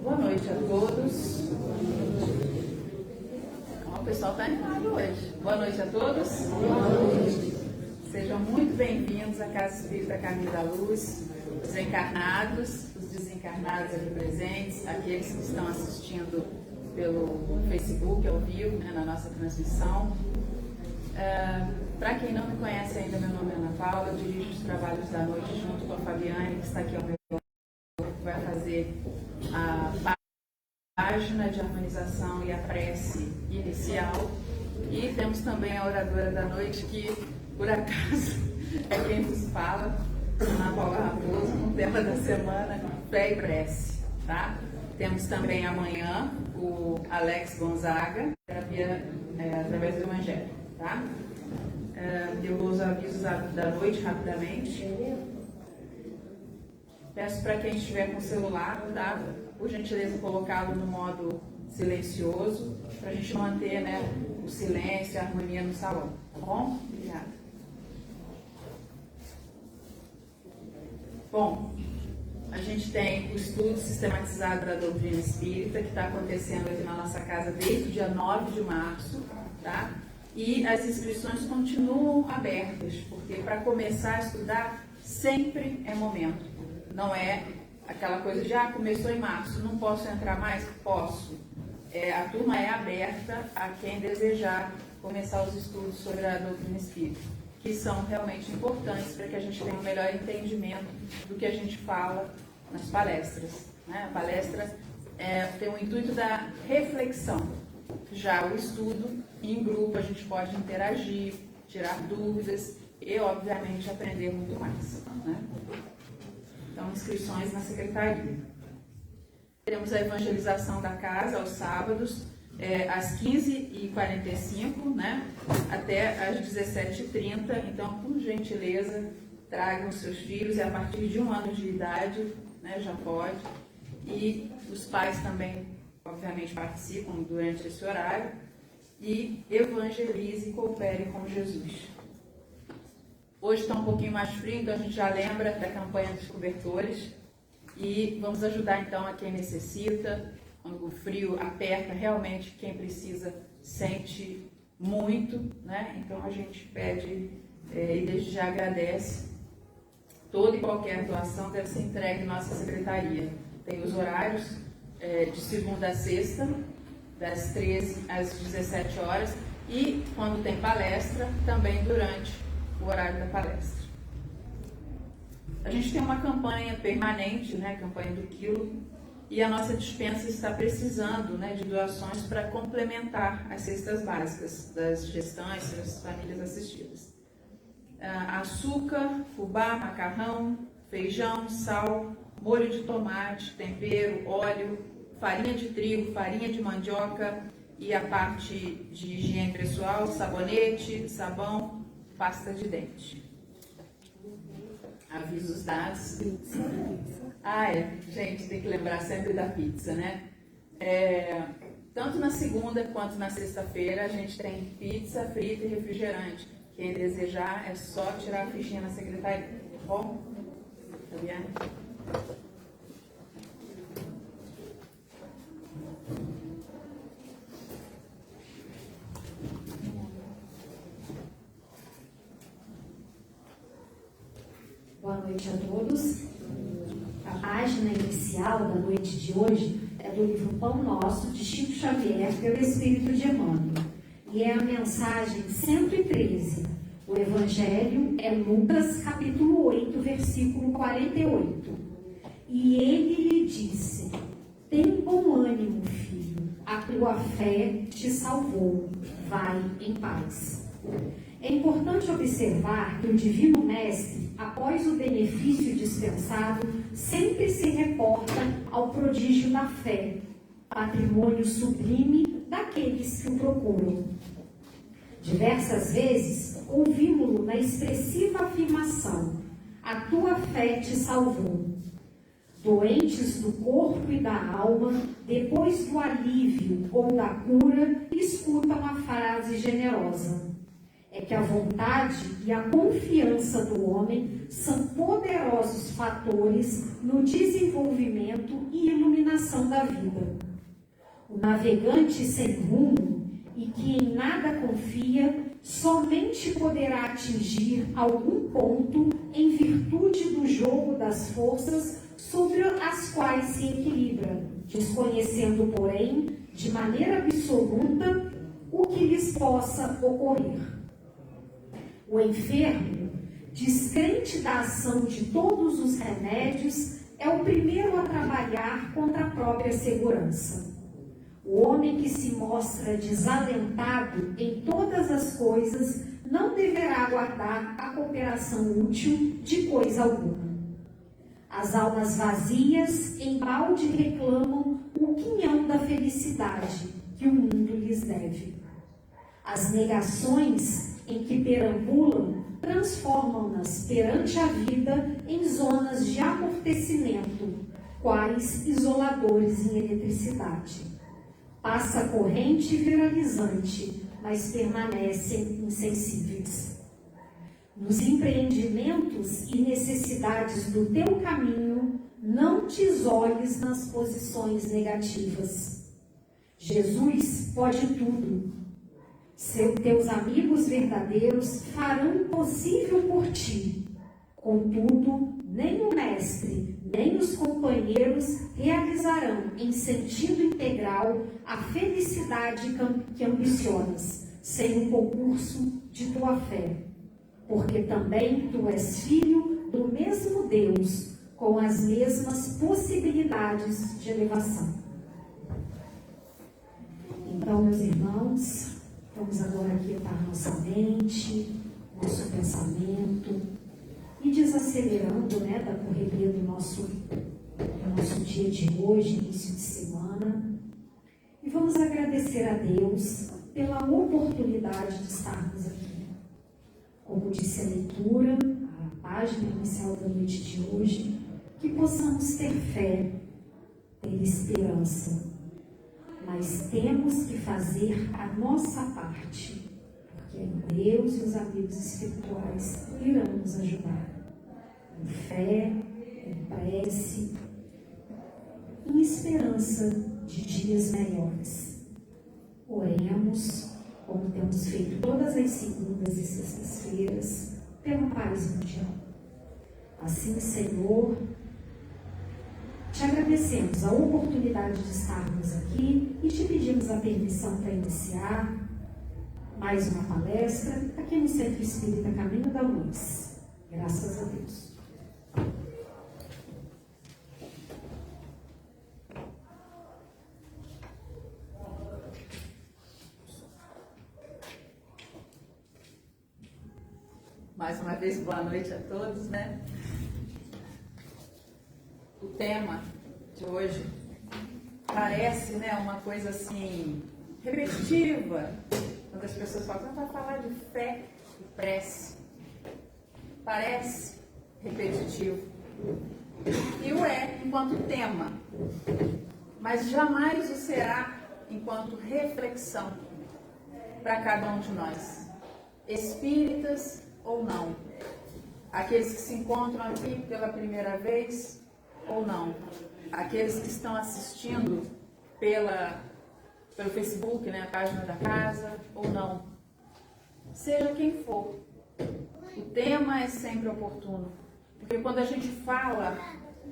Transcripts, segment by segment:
Boa noite a todos. O pessoal está animado hoje. Boa noite a todos. Boa noite. Sejam muito bem-vindos à Casa Espírita Caminho da Luz, os encarnados, os desencarnados aqui presentes, aqueles que estão assistindo pelo Facebook ao vivo, né, na nossa transmissão. Para quem não me conhece ainda, meu nome é Ana Paula, eu dirijo os trabalhos da noite junto com a Fabiane, que está aqui ao meu lado, que vai fazer a página de harmonização e a prece inicial. E temos também a oradora da noite, que por acaso é quem nos fala, Ana Paula Raposo, com o tema da semana, fé e prece, tá? Temos também amanhã o Alex Gonzaga, terapia através do Evangelho, tá? Eu vou usar avisos da noite rapidamente. Peço para quem estiver com o celular, tá? Por gentileza, colocá-lo no modo silencioso, para a gente manter, né, o silêncio e a harmonia no salão, tá bom? Obrigada. Bom, a gente tem o estudo sistematizado da doutrina espírita, que está acontecendo aqui na nossa casa desde o dia 9 de março, tá? E as inscrições continuam abertas, porque para começar a estudar sempre é momento. Não é aquela coisa de, começou em março, não posso entrar mais? Posso. A turma é aberta a quem desejar começar os estudos sobre a doutrina espírita, que são realmente importantes para que a gente tenha um melhor entendimento do que a gente fala nas palestras, né? A palestra tem o intuito da reflexão. Já o estudo, em grupo, a gente pode interagir, tirar dúvidas e, obviamente, aprender muito mais, né? Então, inscrições na secretaria. Teremos a evangelização da casa aos sábados, às 15h45, né, até às 17h30. Então, por gentileza, tragam seus filhos, a partir de 1 ano de idade, né, já pode. E os pais também, obviamente, participam durante esse horário. E evangelize e coopere com Jesus. Hoje está um pouquinho mais frio, então a gente já lembra da campanha dos cobertores. E vamos ajudar então a quem necessita. Quando o frio aperta, realmente quem precisa sente muito, né? Então a gente pede e desde já agradece. Toda e qualquer doação deve ser entregue em nossa secretaria. Tem os horários de segunda a sexta, das 13 às 17 horas, e quando tem palestra, também durante o horário da palestra. A gente tem uma campanha permanente, né, campanha do quilo, e a nossa despensa está precisando, né, de doações para complementar as cestas básicas das gestantes, das famílias assistidas. Açúcar, fubá, macarrão, feijão, sal, molho de tomate, tempero, óleo, farinha de trigo, farinha de mandioca e a parte de higiene pessoal, sabonete, sabão, pasta de dente. Avisos dados. Gente, tem que lembrar sempre da pizza, né? Tanto na segunda quanto na sexta-feira a gente tem pizza, frita e refrigerante. Quem desejar é só tirar a fichinha na secretaria, tá bom? Fabiane? Boa noite a todos. A página inicial da noite de hoje é do livro Pão Nosso, de Chico Xavier, pelo Espírito de Emmanuel. E é a mensagem 113. O Evangelho é Lucas, capítulo 8, versículo 48. E ele lhe disse: tem bom ânimo, filho, a tua fé te salvou. Vai em paz. É importante observar que o Divino Mestre, após o benefício dispensado, sempre se reporta ao prodígio da fé, patrimônio sublime daqueles que o procuram. Diversas vezes, ouvimos-lo na expressiva afirmação: a tua fé te salvou. Doentes do corpo e da alma, depois do alívio ou da cura, escutam a frase generosa: é que a vontade e a confiança do homem são poderosos fatores no desenvolvimento e iluminação estação da vida. O navegante sem rumo e que em nada confia somente poderá atingir algum ponto em virtude do jogo das forças sobre as quais se equilibra, desconhecendo, porém, de maneira absoluta o que lhes possa ocorrer. O enfermo, descrente da ação de todos os remédios, é o primeiro a trabalhar contra a própria segurança. O homem que se mostra desalentado em todas as coisas não deverá aguardar a cooperação útil de coisa alguma. As almas vazias embalde reclamam o quinhão da felicidade que o mundo lhes deve. As negações em que perambulam transformam-nas perante a vida em zonas de amortecimento, quais isoladores em eletricidade. Passa corrente viralizante, mas permanecem insensíveis. Nos empreendimentos e necessidades do teu caminho, não te isoles nas posições negativas. Jesus pode tudo. Teus amigos verdadeiros farão o possível por ti. Contudo, nem o mestre, nem os companheiros realizarão em sentido integral a felicidade que ambicionas, sem o concurso de tua fé. Porque também tu és filho do mesmo Deus, com as mesmas possibilidades de elevação. Então, meus irmãos, vamos agora aquietar nossa mente, nosso pensamento, e desacelerando, da correria do nosso dia de hoje, início de semana. E vamos agradecer a Deus pela oportunidade de estarmos aqui. Como disse a leitura, a página inicial da noite de hoje, que possamos ter fé, ter esperança, mas temos que fazer a nossa parte, porque Deus e os amigos espirituais irão nos ajudar. Em fé, em prece, em esperança de dias melhores. Oremos, como temos feito todas as segundas e sextas-feiras, pela paz mundial. Assim, Senhor, te agradecemos a oportunidade de estarmos aqui e te pedimos a permissão para iniciar mais uma palestra aqui no Centro Espírita Caminho da Luz. Graças a Deus. Mais uma vez, boa noite a todos, O tema de hoje parece, uma coisa assim, repetitiva, quando as pessoas falam, vai falar de fé e prece. Parece repetitivo. E o é enquanto tema, mas jamais o será enquanto reflexão para cada um de nós, espíritas ou não, aqueles que se encontram aqui pela primeira vez ou não, aqueles que estão assistindo pelo Facebook, a página da casa, ou não, seja quem for, o tema é sempre oportuno, porque quando a gente fala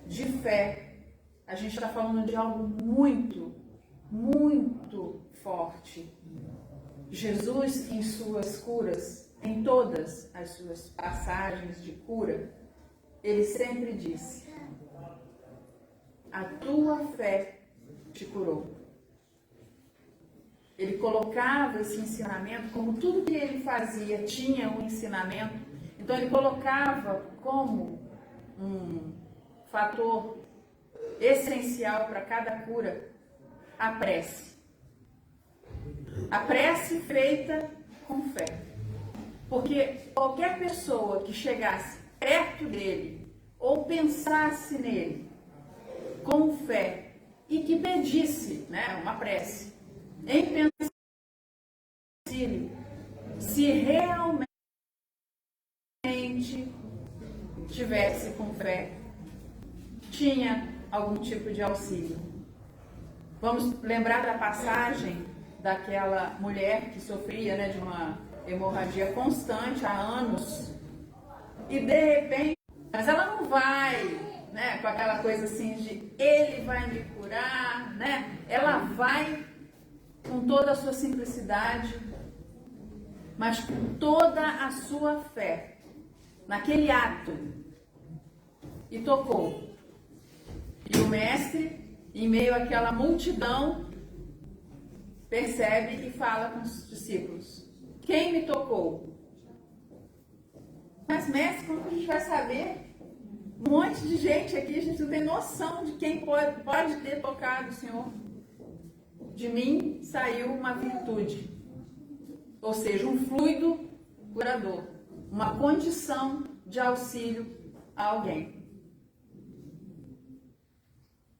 de fé, a gente está falando de algo muito, muito forte. Jesus, em suas curas, em todas as suas passagens de cura, ele sempre disse: a tua fé te curou. Ele colocava esse ensinamento, como tudo que ele fazia tinha um ensinamento, então ele colocava como um fator essencial para cada cura a prece. A prece feita com fé. Porque qualquer pessoa que chegasse perto dele ou pensasse nele com fé e que pedisse, uma prece, em pensamento, se realmente tivesse com fé, tinha algum tipo de auxílio. Vamos lembrar da passagem daquela mulher que sofria, né, de uma hemorragia constante há anos. E de repente, mas ela não vai, né, com aquela coisa assim de ele vai me curar, né? Ela vai com toda a sua simplicidade, mas com toda a sua fé, naquele ato, e tocou. E o mestre, em meio àquela multidão, percebe e fala com os discípulos: quem me tocou? Mas mestre, como que a gente vai saber? Um monte de gente aqui, a gente não tem noção de quem pode ter tocado o Senhor. De mim saiu uma virtude, ou seja, um fluido curador, uma condição de auxílio a alguém.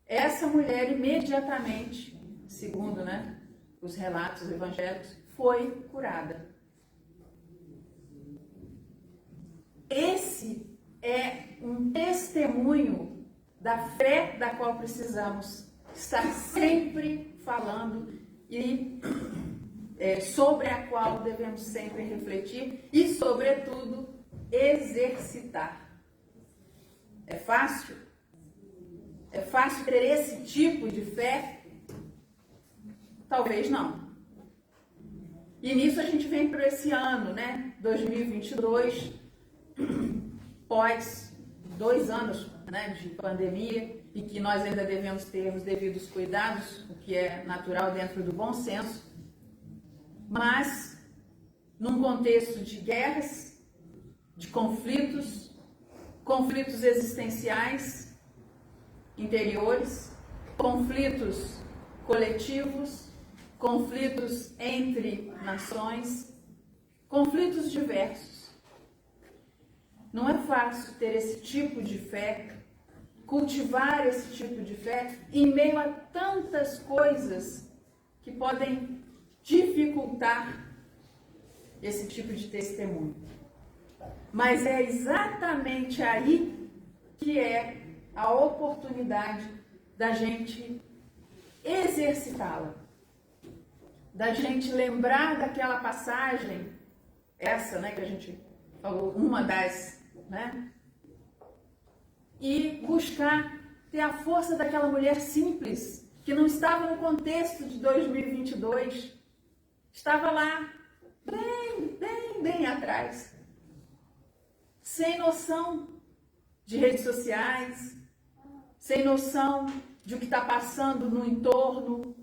Essa mulher imediatamente, segundo, né, os relatos evangélicos, foi curada. Esse é um testemunho da fé da qual precisamos estar sempre falando e sobre a qual devemos sempre refletir e, sobretudo, exercitar. É fácil? É fácil ter esse tipo de fé? Talvez não. E nisso a gente vem para esse ano, né? 2022, pós 2 anos, né, de pandemia, e que nós ainda devemos ter os devidos cuidados, o que é natural dentro do bom senso, mas num contexto de guerras, de conflitos existenciais interiores, conflitos coletivos, conflitos entre nações, conflitos diversos. Não é fácil ter esse tipo de fé, cultivar esse tipo de fé em meio a tantas coisas que podem dificultar esse tipo de testemunho. Mas é exatamente aí que é a oportunidade da gente exercitá-la, da gente lembrar daquela passagem, essa, né, que a gente falou, uma das, né, e buscar ter a força daquela mulher simples, que não estava no contexto de 2022, estava lá, bem atrás, sem noção de redes sociais, sem noção de o que está passando no entorno,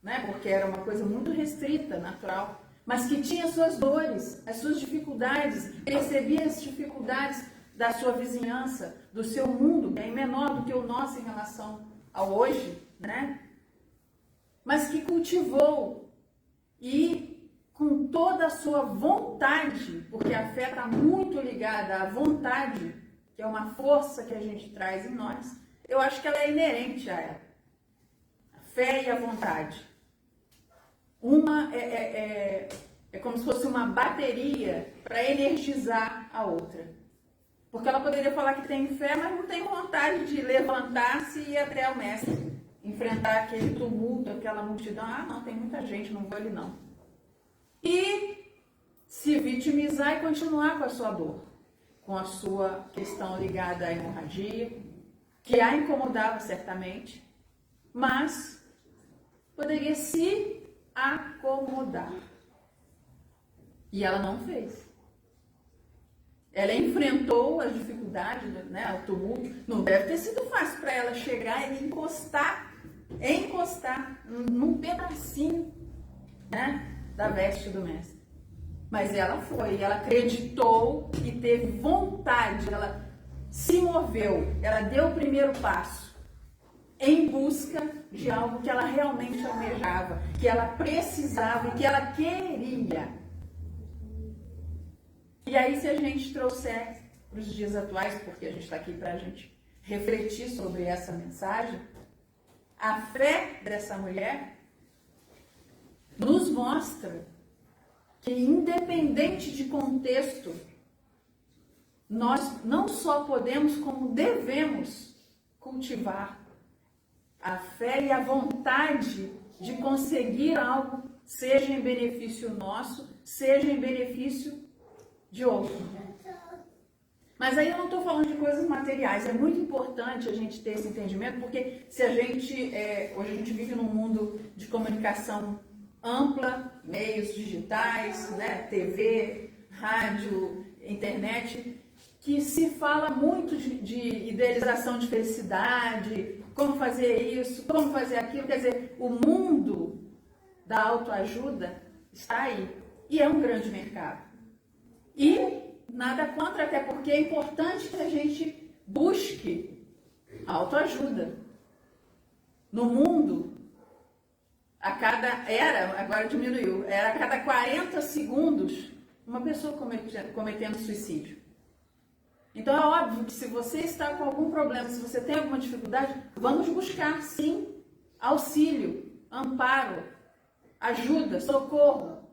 né? Porque era uma coisa muito restrita, natural, mas que tinha suas dores, as suas dificuldades, percebia as dificuldades da sua vizinhança, do seu mundo, bem menor do que o nosso em relação ao hoje, né? Mas que cultivou e com toda a sua vontade, porque a fé está muito ligada à vontade, que é uma força que a gente traz em nós, eu acho que ela é inerente a ela. A fé e a vontade. Uma é como se fosse uma bateria para energizar a outra. Porque ela poderia falar que tem fé, mas não tem vontade de levantar-se e ir até o mestre, enfrentar aquele tumulto, aquela multidão. Ah, não, tem muita gente, não vou ali não. E se vitimizar e continuar com a sua dor, com a sua questão ligada à hemorragia, que a incomodava certamente, mas poderia se acomodar. E ela não fez. Ela enfrentou as dificuldades, né, o tumulto. Não deve ter sido fácil para ela chegar e encostar num pedacinho, né, da veste do mestre. Mas ela foi, ela acreditou e teve vontade, ela se moveu, ela deu o primeiro passo em busca de algo que ela realmente almejava, que ela precisava e que ela queria. E aí, se a gente trouxer para os dias atuais, porque a gente está aqui para a gente refletir sobre essa mensagem, a fé dessa mulher nos mostra que, independente de contexto, nós não só podemos, como devemos cultivar a fé e a vontade de conseguir algo, seja em benefício nosso, seja em benefício de outro. Mas aí eu não estou falando de coisas materiais. É muito importante a gente ter esse entendimento, porque se a gente, hoje a gente vive num mundo de comunicação ampla, meios digitais, né, TV, rádio, internet, que se fala muito de idealização de felicidade, como fazer isso, como fazer aquilo. Quer dizer, o mundo da autoajuda está aí. E é um grande mercado. E nada contra, até porque é importante que a gente busque autoajuda. No mundo, a cada agora diminuiu, era a cada 40 segundos uma pessoa cometendo suicídio. Então é óbvio que se você está com algum problema, se você tem alguma dificuldade, vamos buscar sim auxílio, amparo, ajuda, socorro,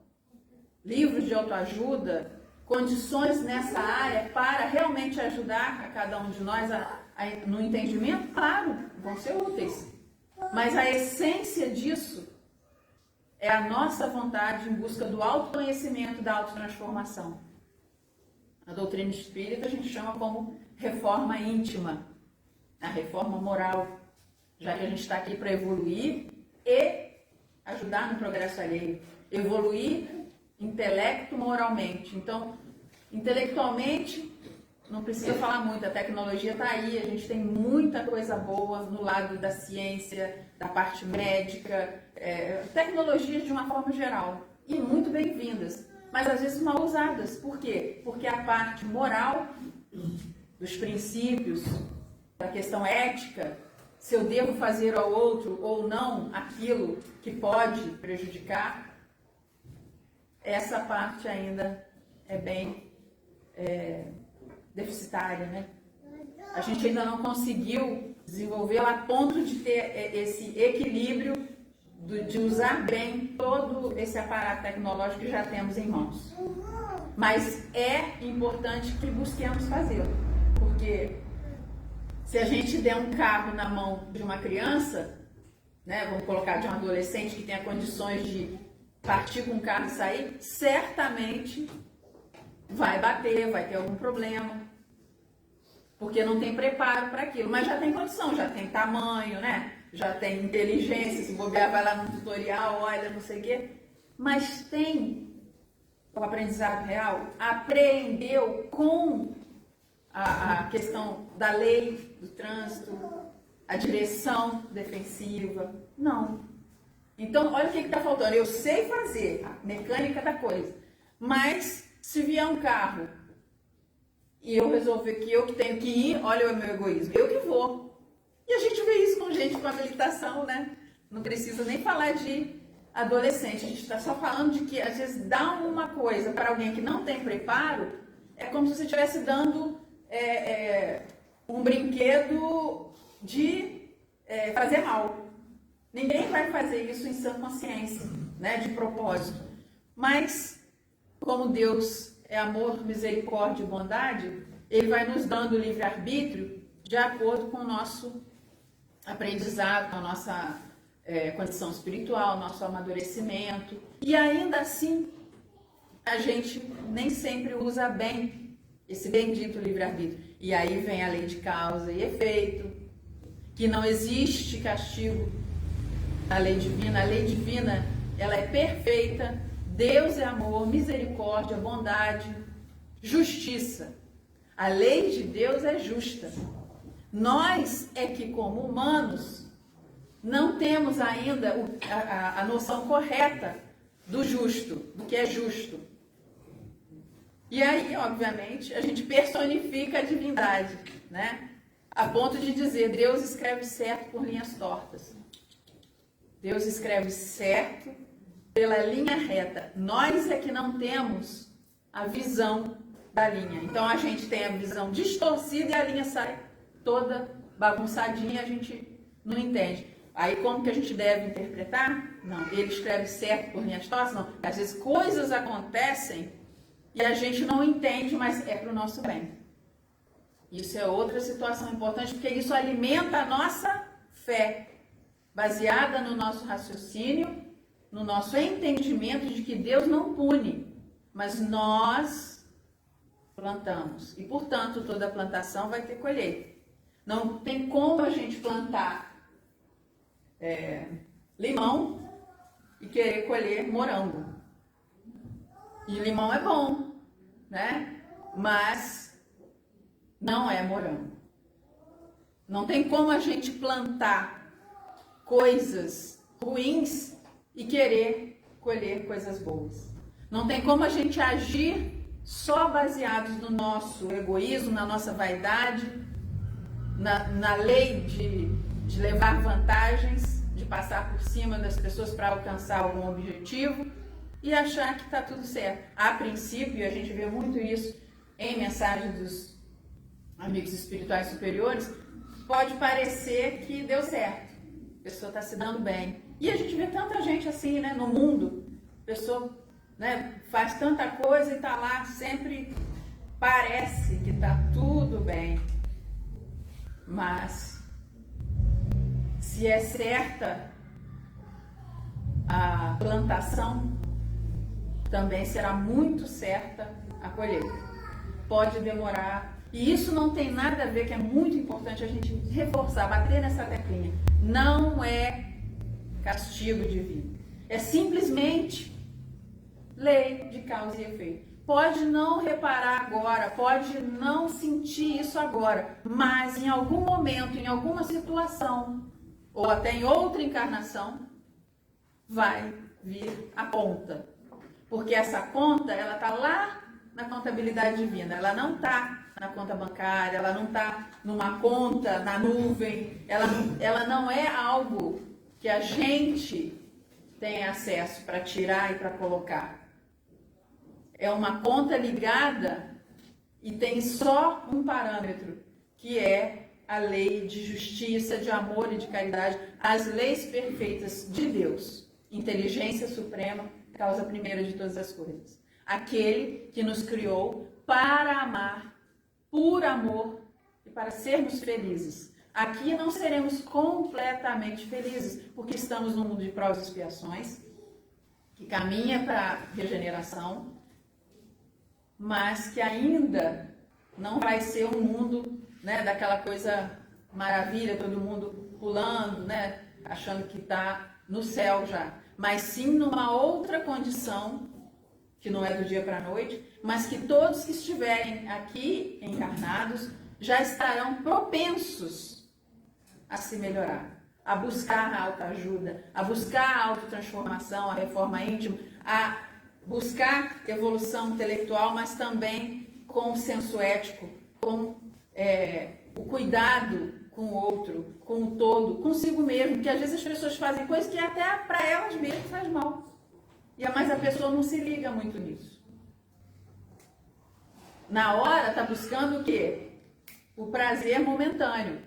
livros de autoajuda, condições nessa área para realmente ajudar a cada um de nós no entendimento, claro, vão ser úteis. Mas a essência disso é a nossa vontade em busca do autoconhecimento, da autotransformação. A doutrina espírita a gente chama como reforma íntima, a reforma moral, já que a gente está aqui para evoluir e ajudar no progresso alheio. Evoluir intelecto, moralmente. Então, intelectualmente, não precisa falar muito, a tecnologia está aí, a gente tem muita coisa boa no lado da ciência, da parte médica, tecnologias de uma forma geral, e muito bem-vindas, mas às vezes mal usadas. Por quê? Porque a parte moral, dos princípios, da questão ética, se eu devo fazer ao outro ou não aquilo que pode prejudicar, essa parte ainda é bem deficitária, né? A gente ainda não conseguiu desenvolvê-la a ponto de ter esse equilíbrio de usar bem todo esse aparato tecnológico que já temos em mãos. Mas é importante que busquemos fazê-lo, porque se a gente der um carro na mão de uma criança, né, vamos colocar de um adolescente que tenha condições de partir com o carro e sair, certamente vai bater, vai ter algum problema, porque não tem preparo para aquilo, mas já tem condição, já tem tamanho, né? Já tem inteligência, se bobear vai lá no tutorial, olha, não sei o quê, mas tem o aprendizado real, aprendeu com a questão da lei do trânsito, a direção defensiva, não. Então, olha o que está faltando. Eu sei fazer a mecânica da coisa, mas se vier um carro e eu resolver que eu que tenho que ir, olha o meu egoísmo, eu que vou. E a gente vê isso com gente com habilitação, né? Não precisa nem falar de adolescente, a gente está só falando de que às vezes dar uma coisa para alguém que não tem preparo é como se você estivesse dando um brinquedo de fazer mal. Ninguém vai fazer isso em sã consciência, né, de propósito. Mas, como Deus é amor, misericórdia e bondade, Ele vai nos dando livre-arbítrio de acordo com o nosso aprendizado, com a nossa condição espiritual, nosso amadurecimento. E ainda assim, a gente nem sempre usa bem esse bendito livre-arbítrio. E aí vem a lei de causa e efeito, que não existe castigo na lei divina. A lei divina, ela é perfeita. Deus é amor, misericórdia, bondade, justiça. A lei de Deus é justa. Nós é que, como humanos, não temos ainda a noção correta do justo, do que é justo. E aí, obviamente, a gente personifica a divindade, né? A ponto de dizer, Deus escreve certo por linhas tortas. Deus escreve certo pela linha reta. Nós é que não temos a visão da linha. Então, a gente tem a visão distorcida e a linha sai toda bagunçadinha e a gente não entende. Aí, como que a gente deve interpretar? Não, ele escreve certo por linhas tortas? Não. Às vezes, coisas acontecem e a gente não entende, mas é para o nosso bem. Isso é outra situação importante, porque isso alimenta a nossa fé. baseada no nosso raciocínio, no nosso entendimento de que Deus não pune, mas nós plantamos. E, portanto, toda plantação vai ter colheita. Não tem como a gente plantar limão e querer colher morango. E limão é bom, né? Mas não é morango. Não tem como a gente plantar coisas ruins e querer colher coisas boas. Não tem como a gente agir só baseados no nosso egoísmo, na nossa vaidade, na lei de levar vantagens, de passar por cima das pessoas para alcançar algum objetivo e achar que está tudo certo. A princípio, a gente vê muito isso em mensagens dos amigos espirituais superiores, pode parecer que deu certo, a pessoa está se dando bem. E a gente vê tanta gente assim, né, no mundo, a pessoa, né, faz tanta coisa e está lá, sempre parece que está tudo bem. Mas, se é certa a plantação, também será muito certa a colheita. Pode demorar. E isso não tem nada a ver, que é muito importante a gente reforçar, bater nessa teclinha. Não é castigo divino. É simplesmente lei de causa e efeito. Pode não reparar agora, pode não sentir isso agora, mas em algum momento, em alguma situação, ou até em outra encarnação, vai vir a conta. Porque essa conta, ela está lá na contabilidade divina, ela não está na conta bancária, ela não está numa conta na nuvem, ela não é algo que a gente tem acesso para tirar e para colocar. É uma conta ligada e tem só um parâmetro, que é a lei de justiça, de amor e de caridade, as leis perfeitas de Deus, inteligência suprema, causa primeira de todas as coisas. Aquele que nos criou para amar, por amor e para sermos felizes. Aqui não seremos completamente felizes, porque estamos num mundo de provas e expiações, que caminha para a regeneração, mas que ainda não vai ser um mundo, né, daquela coisa maravilha, todo mundo pulando, né, achando que está no céu já, mas sim numa outra condição, que não é do dia para a noite, mas que todos que estiverem aqui encarnados já estarão propensos a se melhorar, a buscar a autoajuda, a buscar a autotransformação, a reforma íntima, a buscar evolução intelectual, mas também com o senso ético, com o cuidado com o outro, com o todo, consigo mesmo, que às vezes as pessoas fazem coisas que até para elas mesmas faz mal. Mas a pessoa não se liga muito nisso. Na hora está buscando o quê? O prazer momentâneo,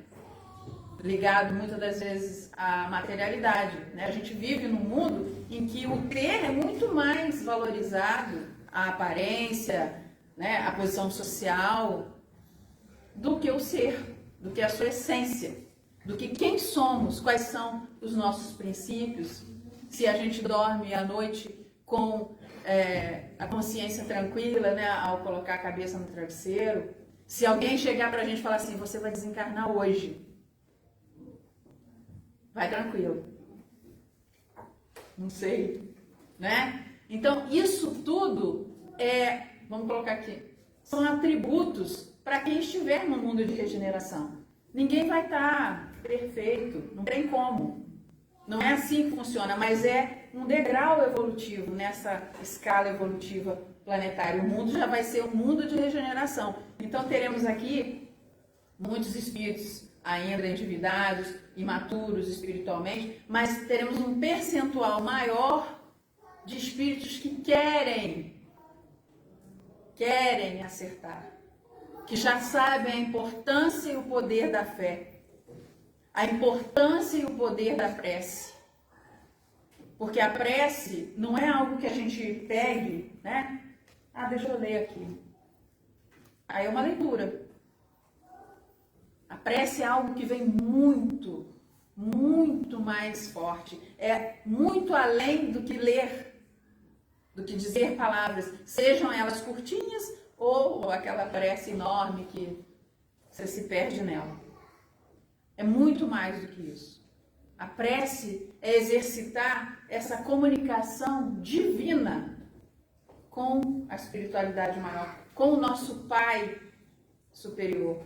ligado muitas das vezes à materialidade, né? A gente vive num mundo em que o ter é muito mais valorizado, a aparência, né? A posição social, do que o ser, do que a sua essência, do que quem somos, quais são os nossos princípios. Se a gente dorme à noite com a consciência tranquila, né, ao colocar a cabeça no travesseiro. Se alguém chegar para a gente e falar assim, você vai desencarnar hoje, vai tranquilo. Não sei, né? Então, isso tudo vamos colocar aqui, são atributos para quem estiver no mundo de regeneração. Ninguém vai estar perfeito, não tem como. Não é assim que funciona, mas é um degrau evolutivo nessa escala evolutiva planetária. O mundo já vai ser um mundo de regeneração. Então teremos aqui muitos espíritos ainda endividados, imaturos espiritualmente, mas teremos um percentual maior de espíritos que querem acertar, que já sabem a importância e o poder da fé, a importância e o poder da prece. Porque a prece não é algo que a gente pegue, né? Deixa eu ler aqui. Aí é uma leitura. A prece é algo que vem muito, muito mais forte, é muito além do que ler, do que dizer palavras, sejam elas curtinhas ou aquela prece enorme que você se perde nela. É muito mais do que isso. A prece é exercitar essa comunicação divina com a espiritualidade maior, com o nosso Pai superior,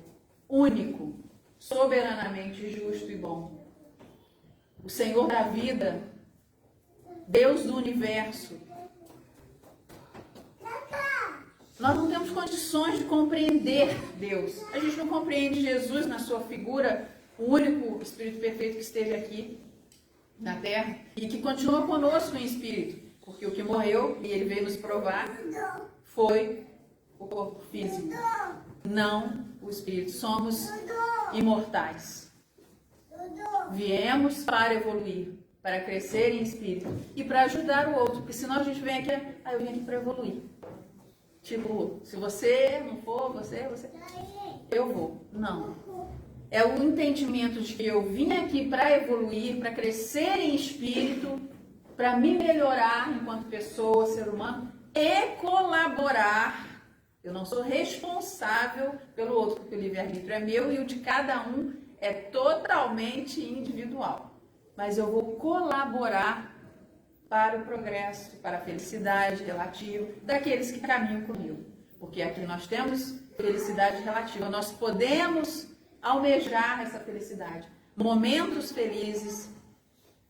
único, soberanamente justo e bom. O Senhor da vida, Deus do universo. Nós não temos condições de compreender Deus. A gente não compreende Jesus na sua figura, o único Espírito perfeito que esteve aqui na Terra e que continua conosco em espírito, porque o que morreu, e ele veio nos provar, foi o corpo físico, não o espírito. Somos imortais. Viemos para evoluir, para crescer em espírito e para ajudar o outro, porque senão a gente vem aqui, eu vim aqui para evoluir. Tipo, se você não for, você, eu vou. Não. É o entendimento de que eu vim aqui para evoluir, para crescer em espírito, para me melhorar enquanto pessoa, ser humano e colaborar. Eu não sou responsável pelo outro, porque o livre-arbítrio é meu e o de cada um é totalmente individual. Mas eu vou colaborar para o progresso, para a felicidade relativa daqueles que caminham comigo. Porque aqui nós temos felicidade relativa, nós podemos almejar essa felicidade. Momentos felizes,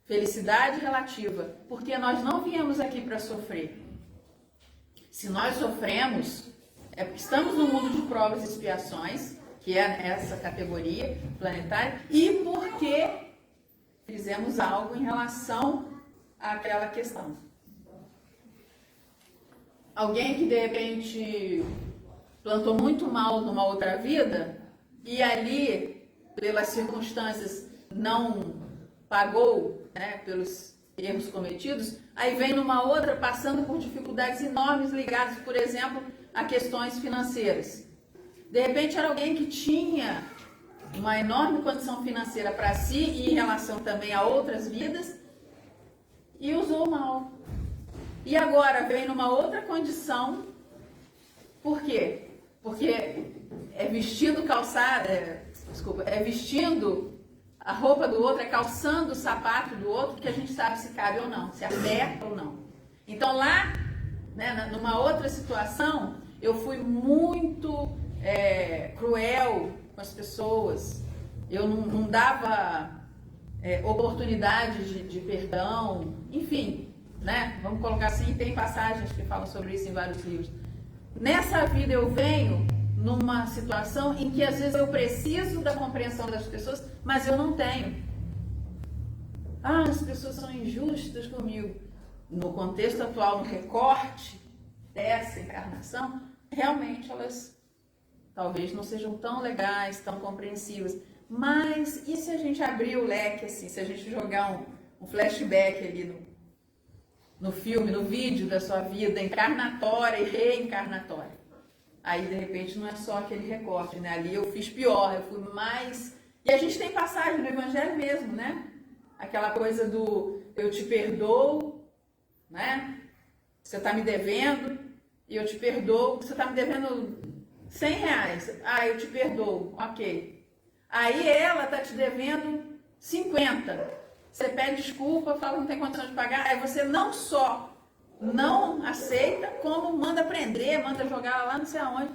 felicidade relativa, porque nós não viemos aqui para sofrer. Se nós sofremos, é porque estamos no mundo de provas e expiações, que é essa categoria planetária, e porque fizemos algo em relação àquela questão. Alguém que de repente plantou muito mal numa outra vida e ali, pelas circunstâncias, não pagou, né, pelos erros cometidos, aí vem numa outra passando por dificuldades enormes ligadas, por exemplo, a questões financeiras. De repente era alguém que tinha uma enorme condição financeira para si e em relação também a outras vidas e usou mal. E agora vem numa outra condição. Por quê? Porque é vestindo vestindo a roupa do outro, é calçando o sapato do outro que a gente sabe se cabe ou não, se aperta ou não. Então lá, né, numa outra situação, eu fui muito cruel com as pessoas. Eu não dava oportunidade de perdão, enfim, né? Vamos colocar assim, tem passagens que falam sobre isso em vários livros. Nessa vida eu venho numa situação em que às vezes eu preciso da compreensão das pessoas, mas eu não tenho. As pessoas são injustas comigo. No contexto atual, no recorte dessa encarnação, realmente elas talvez não sejam tão legais, tão compreensivas. Mas e se a gente abrir o leque assim, se a gente jogar um flashback ali no filme, no vídeo da sua vida, encarnatória e reencarnatória? Aí, de repente, não é só aquele recorte, né? Ali eu fiz pior, eu fui mais... E a gente tem passagem no Evangelho mesmo, né? Aquela coisa do eu te perdoo, né? Você está me devendo e eu te perdoo. Você está me devendo R$100. Eu te perdoo. Ok. Aí ela está te devendo 50. Você pede desculpa, fala que não tem condição de pagar. Aí você não só não aceita, como manda prender, manda jogar lá não sei aonde.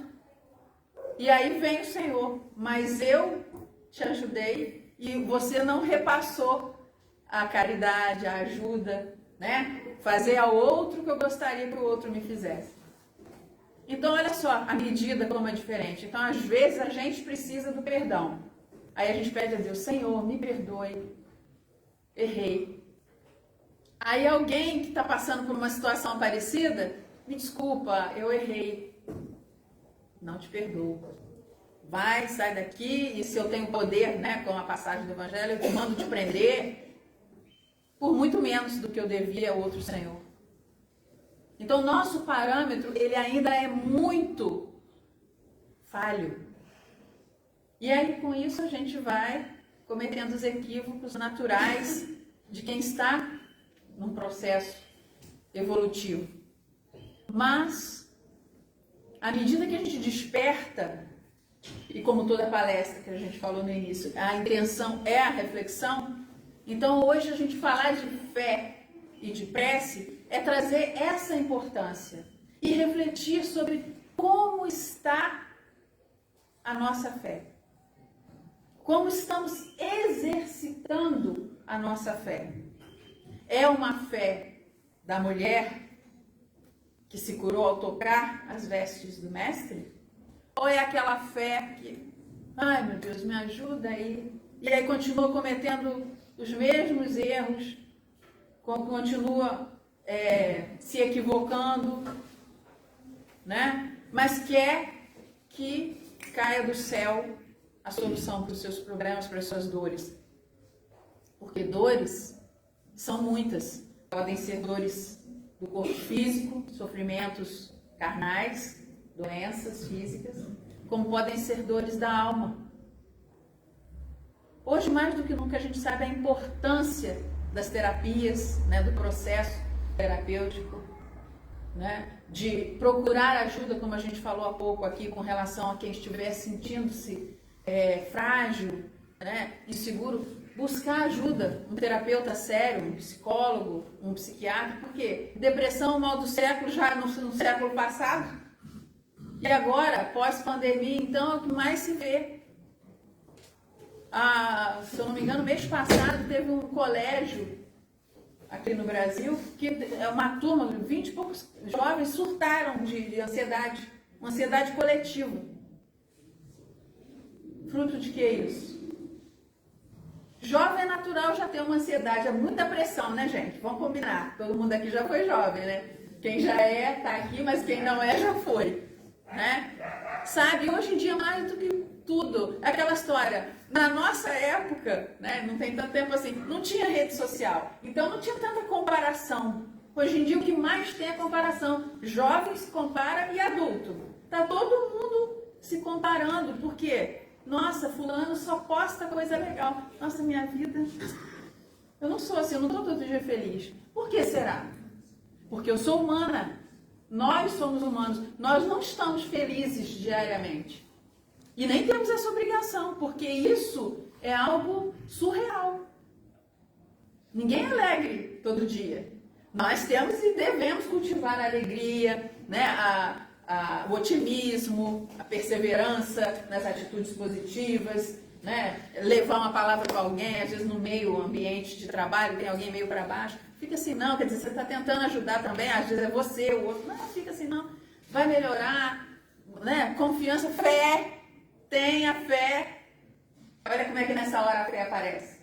E aí vem o Senhor. Mas eu te ajudei e você não repassou a caridade, a ajuda, né? Fazer ao outro o que eu gostaria que o outro me fizesse. Então, olha só a medida como é diferente. Então, às vezes, a gente precisa do perdão. Aí a gente pede a Deus, Senhor, me perdoe, errei. Aí alguém que está passando por uma situação parecida, me desculpa, eu errei. Não te perdoo. Vai, sai daqui, e se eu tenho poder, né, como a passagem do Evangelho, eu te mando te prender por muito menos do que eu devia ao outro Senhor. Então, nosso parâmetro, ele ainda é muito falho. E aí, com isso, a gente vai cometendo os equívocos naturais de quem está num processo evolutivo. Mas, à medida que a gente desperta, e como toda palestra que a gente falou no início, a intenção é a reflexão, então hoje a gente falar de fé e de prece é trazer essa importância e refletir sobre como está a nossa fé. Como estamos exercitando a nossa fé. É uma fé da mulher que se curou ao tocar as vestes do mestre? Ou é aquela fé que, ai meu Deus, me ajuda aí, e aí continua cometendo os mesmos erros, continua se equivocando, né? Mas quer que caia do céu a solução para os seus problemas, para as suas dores. Porque dores são muitas. Podem ser dores do corpo físico, sofrimentos carnais, doenças físicas, como podem ser dores da alma. Hoje, mais do que nunca, a gente sabe a importância das terapias, né, do processo terapêutico, né, de procurar ajuda, como a gente falou há pouco aqui, com relação a quem estiver sentindo-se frágil, né, inseguro, buscar ajuda, um terapeuta sério, um psicólogo, um psiquiatra, porque depressão é o mal do século, já no século passado, e agora, pós-pandemia, então, é o que mais se vê. Se eu não me engano, mês passado teve um colégio aqui no Brasil, que é uma turma, 20 e poucos jovens surtaram de ansiedade, uma ansiedade coletiva. Fruto de que isso? Jovem é natural já ter uma ansiedade, é muita pressão, né, gente? Vamos combinar, todo mundo aqui já foi jovem, né? Quem já tá aqui, mas quem não já foi, né? Sabe, hoje em dia mais do que tudo, aquela história, na nossa época, né, não tem tanto tempo assim, não tinha rede social, então não tinha tanta comparação. Hoje em dia o que mais tem é comparação, jovem se compara e adulto, tá todo mundo se comparando, por quê? Nossa, fulano só posta coisa legal, nossa, minha vida, eu não sou assim, eu não estou todo dia feliz. Por que será? Porque eu sou humana, nós somos humanos, nós não estamos felizes diariamente. E nem temos essa obrigação, porque isso é algo surreal. Ninguém é alegre todo dia. Nós temos e devemos cultivar a alegria, né? O otimismo, a perseverança nas atitudes positivas, né? Levar uma palavra para alguém, às vezes no meio ambiente de trabalho, tem alguém meio para baixo. Fica assim, não, quer dizer, você está tentando ajudar também, às vezes é você, o outro. Não, fica assim, não. Vai melhorar, né? Confiança, fé. Tenha fé. Olha como é que nessa hora a fé aparece.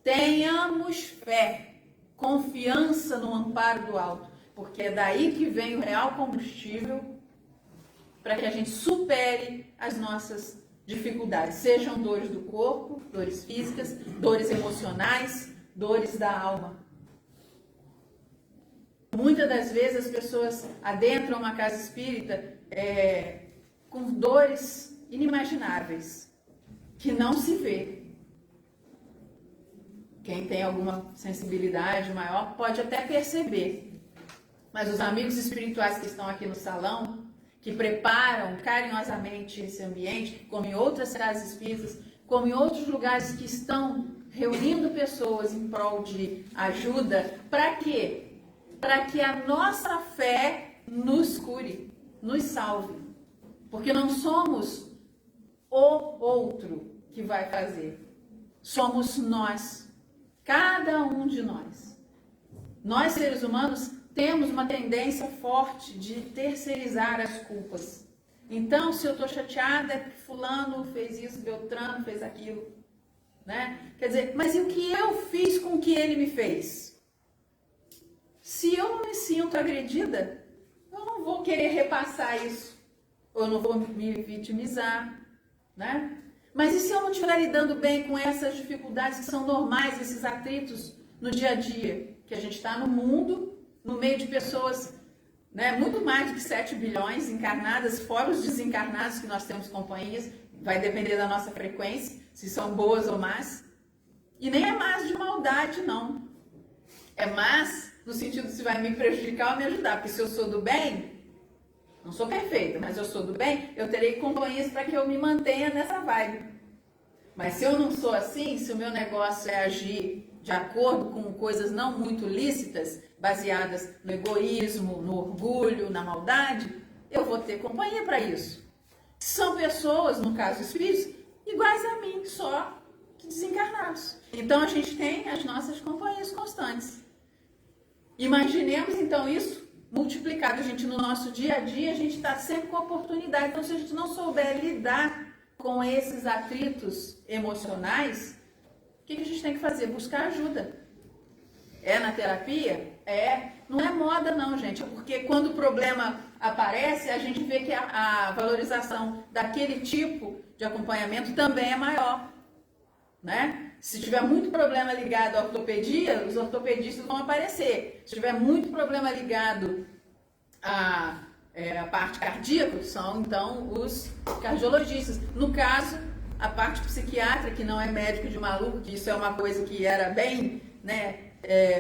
Tenhamos fé, confiança no amparo do alto, porque é daí que vem o real combustível para que a gente supere as nossas dificuldades, sejam dores do corpo, dores físicas, dores emocionais, dores da alma. Muitas das vezes as pessoas adentram uma casa espírita com dores inimagináveis, que não se vê. Quem tem alguma sensibilidade maior pode até perceber, mas os amigos espirituais que estão aqui no salão, que preparam carinhosamente esse ambiente, como em outras casas espíritas, como em outros lugares que estão reunindo pessoas em prol de ajuda, para quê? Para que a nossa fé nos cure, nos salve. Porque não somos o outro que vai fazer. Somos nós. Cada um de nós. Nós, seres humanos, temos uma tendência forte de terceirizar as culpas. Então, se eu estou chateada, é que fulano fez isso, Beltrano fez aquilo. Né? Quer dizer, mas e o que eu fiz com o que ele me fez? Se eu não me sinto agredida, eu não vou querer repassar isso. Ou eu não vou me vitimizar. Né? Mas e se eu não estiver lidando bem com essas dificuldades que são normais, esses atritos no dia a dia? Que a gente está no mundo, no meio de pessoas, né, muito mais de 7 bilhões encarnadas, fora os desencarnados que nós temos companhias, vai depender da nossa frequência, se são boas ou más, E nem é más de maldade, não. É más no sentido se vai me prejudicar ou me ajudar. Porque se eu sou do bem, não sou perfeita, mas eu sou do bem, eu terei companhias para que eu me mantenha nessa vibe. Mas se eu não sou assim, se o meu negócio é agir de acordo com coisas não muito lícitas, baseadas no egoísmo, no orgulho, na maldade, eu vou ter companhia para isso. São pessoas, no caso espíritos, iguais a mim, só que desencarnados. Então a gente tem as nossas companhias constantes. Imaginemos então isso multiplicado. A gente no nosso dia a dia, a gente está sempre com oportunidade. Então se a gente não souber lidar com esses atritos emocionais, o que a gente tem que fazer? Buscar ajuda. É na terapia? É. Não é moda não, gente. É porque quando o problema aparece, a gente vê que a valorização daquele tipo de acompanhamento também é maior, né? Se tiver muito problema ligado à ortopedia, os ortopedistas vão aparecer. Se tiver muito problema ligado à parte cardíaca, são então os cardiologistas. No caso, a parte psiquiátrica, que não é médico de maluco, que isso é uma coisa que era bem, né,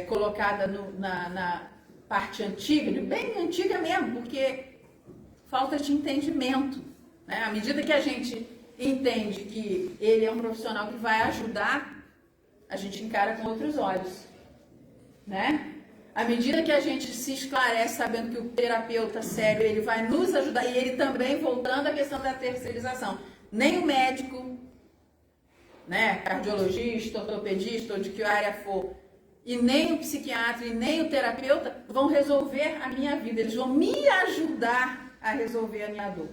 colocada na parte antiga, bem antiga mesmo, porque falta de entendimento, né? À medida que a gente entende que ele é um profissional que vai ajudar, a gente encara com outros olhos, né? À medida que a gente se esclarece sabendo que o terapeuta sério, ele vai nos ajudar, e ele também, voltando à questão da terceirização, nem o médico, né, cardiologista, ortopedista, ou de que área for, e nem o psiquiatra, e nem o terapeuta vão resolver a minha vida, eles vão me ajudar a resolver a minha dor.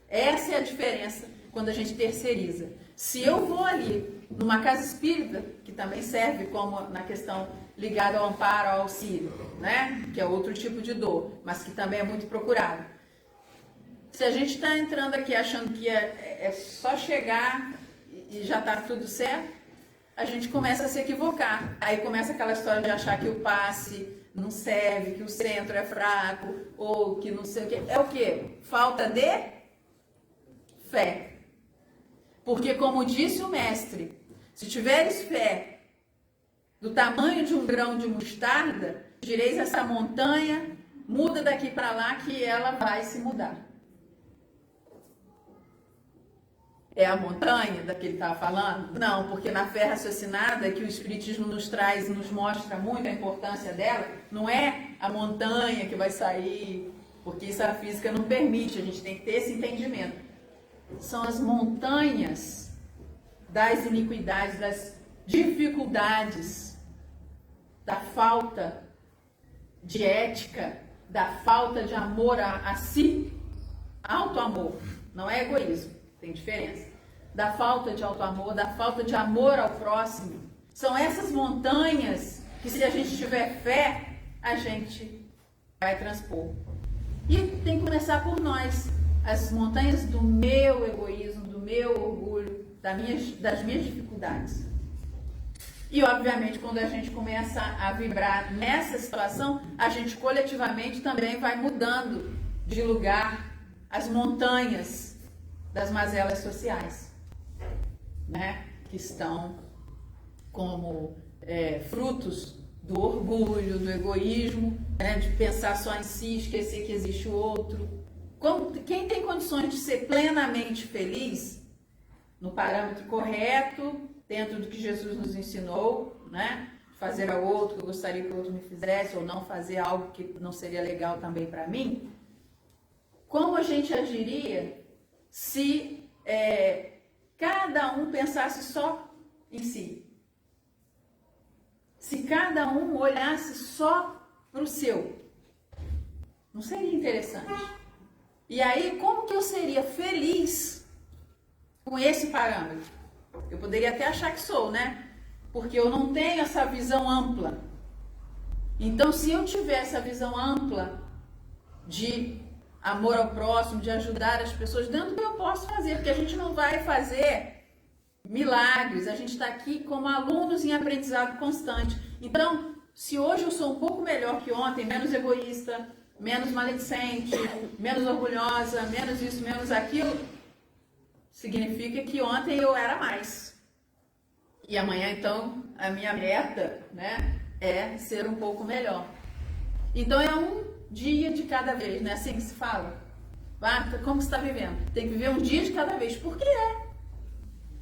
Essa é a diferença quando a gente terceiriza. Se eu vou ali numa casa espírita, que também serve como na questão ligada ao amparo, ao auxílio, né? Que é outro tipo de dor, mas que também é muito procurado. Se a gente está entrando aqui achando que é só chegar e já está tudo certo, a gente começa a se equivocar. Aí começa aquela história de achar que o passe não serve, que o centro é fraco, ou que não sei o quê. É o quê? Falta de fé. Porque, como disse o mestre, se tiveres fé do tamanho de um grão de mostarda, direis essa montanha, muda daqui para lá que ela vai se mudar. É a montanha da que ele estava falando? Não, porque na fé raciocinada que o Espiritismo nos traz, nos mostra muito a importância dela, não é a montanha que vai sair, porque isso a física não permite, a gente tem que ter esse entendimento. São as montanhas das iniquidades, das dificuldades, da falta de ética, da falta de amor a si, auto-amor, não é egoísmo. Tem diferença. Da falta de auto-amor, da falta de amor ao próximo. São essas montanhas que, se a gente tiver fé, a gente vai transpor. E tem que começar por nós. As montanhas do meu egoísmo, do meu orgulho, das minhas dificuldades. E, obviamente, quando a gente começa a vibrar nessa situação, a gente coletivamente também vai mudando de lugar as montanhas das mazelas sociais, né? Que estão como frutos do orgulho, do egoísmo, né? De pensar só em si, esquecer que existe o outro. Quem tem condições de ser plenamente feliz, no parâmetro correto, dentro do que Jesus nos ensinou, né? Fazer ao outro que eu gostaria que o outro me fizesse, ou não fazer algo que não seria legal também para mim, como a gente agiria se cada um pensasse só em si? Se cada um olhasse só para o seu, não seria interessante? E aí, como que eu seria feliz com esse parâmetro? Eu poderia até achar que sou, né? Porque eu não tenho essa visão ampla. Então, se eu tiver essa visão ampla de amor ao próximo, de ajudar as pessoas, dentro do que eu posso fazer, porque a gente não vai fazer milagres, a gente está aqui como alunos em aprendizado constante. Então, se hoje eu sou um pouco melhor que ontem, menos egoísta, menos maledicente, menos orgulhosa, menos isso, menos aquilo, significa que ontem eu era mais. E amanhã, então, a minha meta, né, é ser um pouco melhor. Então, é um dia de cada vez, não é assim que se fala? Como você está vivendo? Tem que viver um dia de cada vez. Por que é?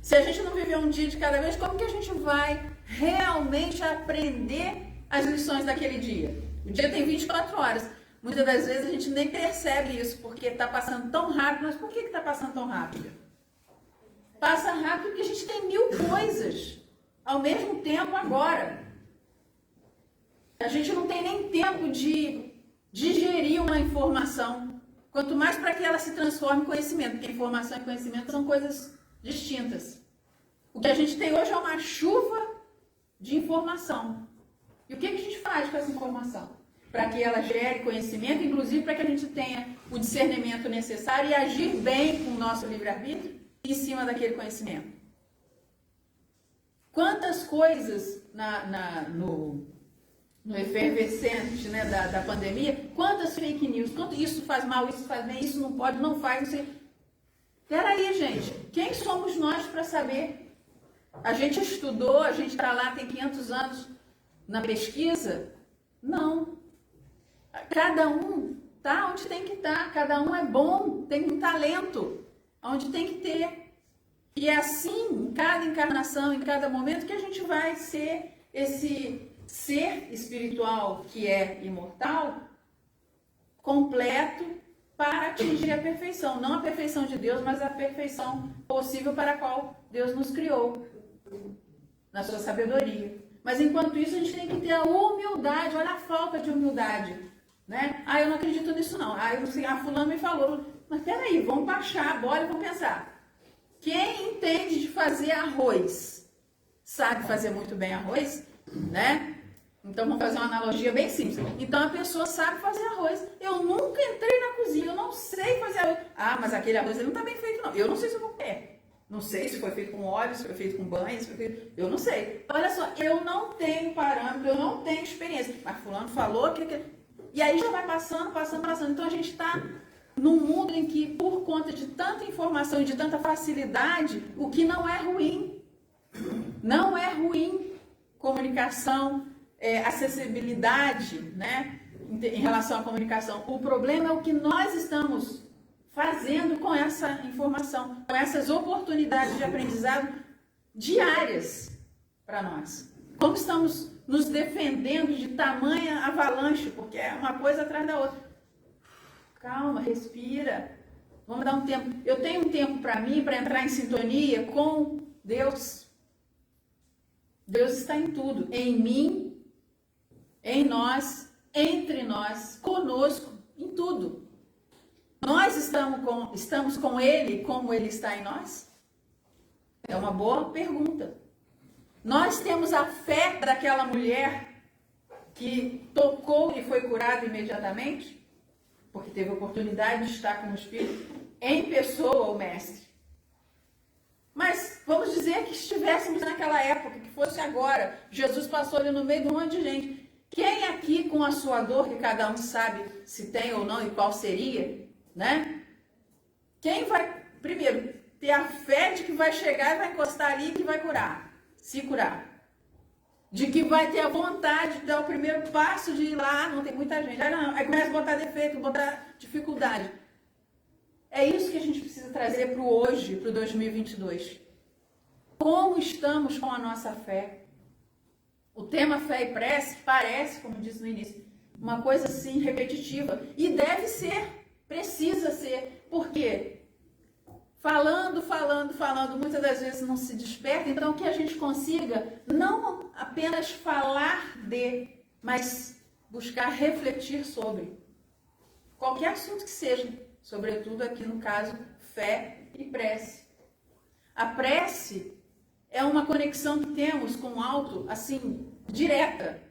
Se a gente não viver um dia de cada vez, como que a gente vai realmente aprender as lições daquele dia? O dia tem 24 horas. Muitas das vezes a gente nem percebe isso, porque está passando tão rápido. Mas por que está passando tão rápido? Passa rápido porque a gente tem 1000 coisas ao mesmo tempo agora. A gente não tem nem tempo de digerir uma informação, quanto mais para que ela se transforme em conhecimento, porque informação e conhecimento são coisas distintas. O que a gente tem hoje é uma chuva de informação. E o que a gente faz com essa informação? Para que ela gere conhecimento, inclusive para que a gente tenha o discernimento necessário e agir bem com o nosso livre-arbítrio em cima daquele conhecimento. Quantas coisas no efervescente, né, da pandemia, quantas fake news, quanto isso faz mal, isso faz bem, isso não pode, não faz, não sei. Peraí, gente, quem somos nós para saber? A gente estudou, a gente está lá, tem 500 anos na pesquisa? Não. Cada um está onde tem que estar, cada um é bom, tem um talento, onde tem que ter. E é assim, em cada encarnação, em cada momento, que a gente vai ser esse ser espiritual que é imortal, completo, para atingir a perfeição. Não a perfeição de Deus, mas a perfeição possível para a qual Deus nos criou, na sua sabedoria. Mas enquanto isso, a gente tem que ter a humildade. Olha a falta de humildade, né? Eu não acredito nisso não. Eu não sei, fulano me falou. Mas peraí, vamos baixar a bola e vamos pensar. Quem entende de fazer arroz, sabe fazer muito bem arroz, né? Então, vamos fazer uma analogia bem simples. Então, a pessoa sabe fazer arroz. Eu nunca entrei na cozinha, eu não sei fazer arroz. Mas aquele arroz ele não está bem feito, não. Eu não sei se eu vou comer. Não sei se foi feito com óleo, se foi feito com banho, se foi feito... Eu não sei. Olha só, eu não tenho parâmetro, eu não tenho experiência. Mas fulano falou que... E aí já vai passando. Então, a gente está num mundo em que, por conta de tanta informação e de tanta facilidade, o que não é ruim. Não é ruim. Comunicação... acessibilidade, né, em relação à comunicação. O problema é o que nós estamos fazendo com essa informação, com essas oportunidades de aprendizado diárias para nós. Como estamos nos defendendo de tamanha avalanche, porque é uma coisa atrás da outra. Calma, respira. Vamos dar um tempo. Eu tenho um tempo para mim, para entrar em sintonia com Deus. Deus está em tudo, em mim, em nós, entre nós, conosco, em tudo. Nós estamos com Ele como Ele está em nós? É uma boa pergunta. Nós temos a fé daquela mulher que tocou e foi curada imediatamente, porque teve a oportunidade de estar com o Espírito, em pessoa, o Mestre. Mas vamos dizer que estivéssemos naquela época, que fosse agora, Jesus passou ali no meio de um monte de gente. Quem aqui, com a sua dor, que cada um sabe se tem ou não e qual seria, né? Quem vai, primeiro, ter a fé de que vai chegar e vai encostar ali e que vai curar, se curar. De que vai ter a vontade de dar o primeiro passo de ir lá, não tem muita gente. Aí começa a botar defeito, botar dificuldade. É isso que a gente precisa trazer para o hoje, para o 2022. Como estamos com a nossa fé? O tema fé e prece parece, como disse no início, uma coisa assim repetitiva. E deve ser, precisa ser. Por quê? Falando, muitas das vezes não se desperta. Então, que a gente consiga não apenas falar mas buscar refletir sobre qualquer assunto que seja. Sobretudo aqui no caso, fé e prece. A prece é uma conexão que temos com o alto, assim, direta.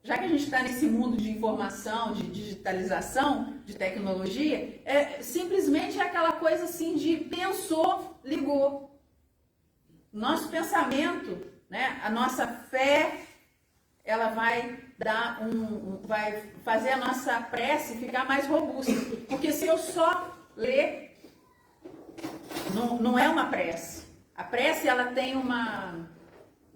Já que a gente está nesse mundo de informação, de digitalização, de tecnologia, simplesmente é aquela coisa assim de pensou, ligou. Nosso pensamento, né, a nossa fé, ela vai vai fazer a nossa prece ficar mais robusta. Porque se eu só ler, não é uma prece. A prece, ela tem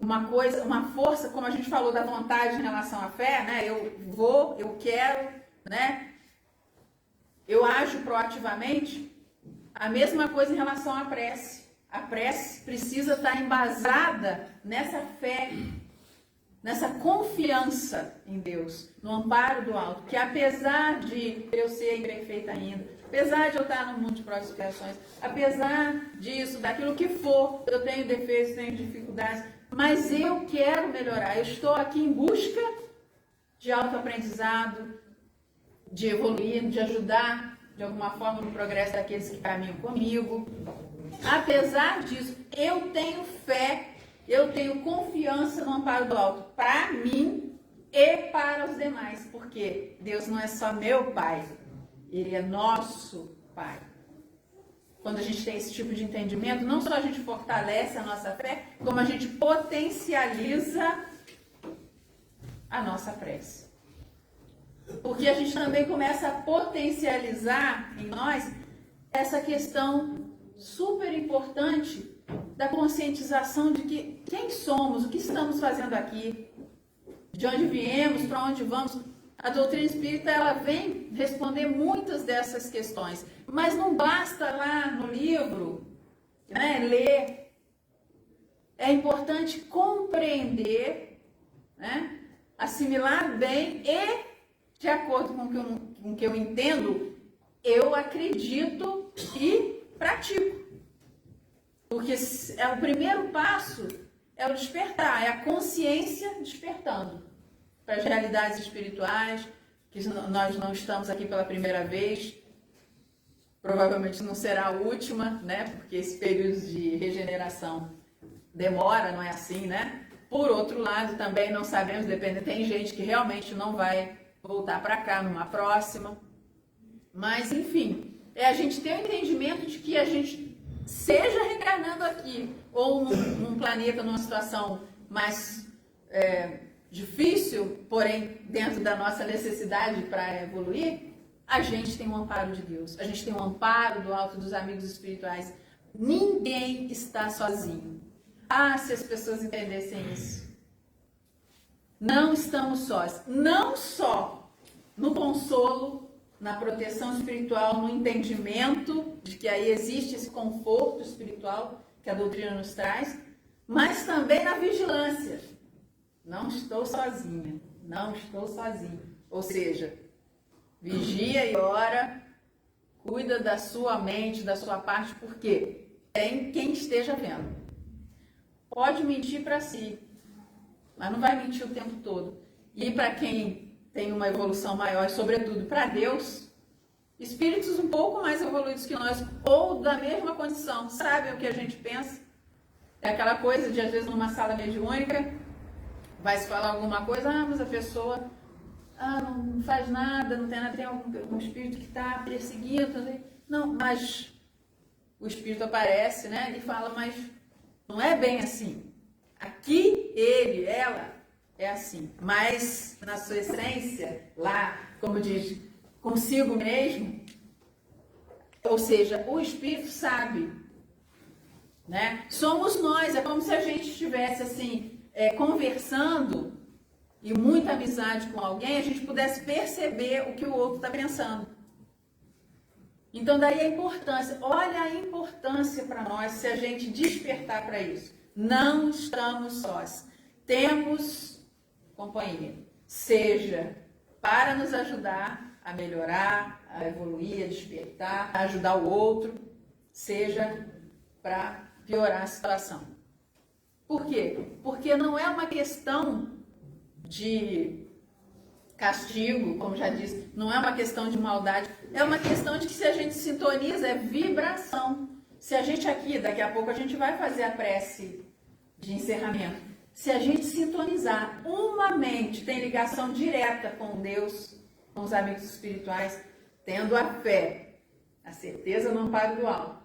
uma coisa, uma força, como a gente falou da vontade em relação à fé, né? Eu quero, né? Eu ajo proativamente. A mesma coisa em relação à prece. A prece precisa estar embasada nessa fé, nessa confiança em Deus, no amparo do alto, que apesar de eu ser imperfeita ainda, apesar de eu estar no mundo de provas e expiações, apesar disso, daquilo que for, eu tenho defeitos, tenho dificuldades, mas eu quero melhorar. Eu estou aqui em busca de autoaprendizado, de evoluir, de ajudar de alguma forma no progresso daqueles que caminham comigo. Apesar disso, eu tenho fé, eu tenho confiança no amparo do alto para mim e para os demais, porque Deus não é só meu Pai, Ele é nosso Pai. Quando a gente tem esse tipo de entendimento, não só a gente fortalece a nossa fé, como a gente potencializa a nossa prece. Porque a gente também começa a potencializar em nós essa questão super importante da conscientização de que quem somos, o que estamos fazendo aqui, de onde viemos, para onde vamos. A doutrina espírita, ela vem responder muitas dessas questões, mas não basta lá no livro, né, ler. É importante compreender, né, assimilar bem e, de acordo com o que eu entendo, eu acredito e pratico. Porque é o primeiro passo, é o despertar, é a consciência despertando para as realidades espirituais, que nós não estamos aqui pela primeira vez, provavelmente não será a última, né? Porque esse período de regeneração demora, não é assim, né? Por outro lado, também não sabemos, tem gente que realmente não vai voltar para cá numa próxima. Mas, enfim, é a gente ter o entendimento de que a gente seja reencarnando aqui, ou num planeta, numa situação mais difícil, porém dentro da nossa necessidade para evoluir, a gente tem um amparo de Deus, a gente tem um amparo do alto dos amigos espirituais. Ninguém está sozinho. Ah, se as pessoas entendessem isso. Não estamos sós. Não só no consolo, na proteção espiritual, no entendimento de que aí existe esse conforto espiritual que a doutrina nos traz, mas também na vigilância. Não estou sozinha, não estou sozinho. Ou seja, vigia e ora, cuida da sua mente, da sua parte, porque tem quem esteja vendo. Pode mentir para si, mas não vai mentir o tempo todo. E para quem tem uma evolução maior, sobretudo para Deus, espíritos um pouco mais evoluídos que nós, ou da mesma condição, sabem o que a gente pensa. É aquela coisa de, às vezes, numa sala mediúnica, vai se falar alguma coisa, mas a pessoa não faz nada, não tem nada, tem algum espírito que está perseguindo. Não, mas o espírito aparece, né, e fala, mas não é bem assim. Aqui, ele, ela, é assim. Mas, na sua essência, lá, como diz, consigo mesmo, ou seja, o espírito sabe, né? Somos nós, é como se a gente estivesse assim, conversando e muita amizade com alguém, a gente pudesse perceber o que o outro está pensando. Então daí a importância, olha a importância para nós se a gente despertar para isso. Não estamos sós, temos companhia, seja para nos ajudar a melhorar, a evoluir, a despertar, a ajudar o outro, seja para piorar a situação. Por quê? Porque não é uma questão de castigo, como já disse, não é uma questão de maldade, é uma questão de que se a gente sintoniza, é vibração. Se a gente aqui, daqui a pouco a gente vai fazer a prece de encerramento, se a gente sintonizar uma mente, tem ligação direta com Deus, com os amigos espirituais, tendo a fé, a certeza no amparo do alto,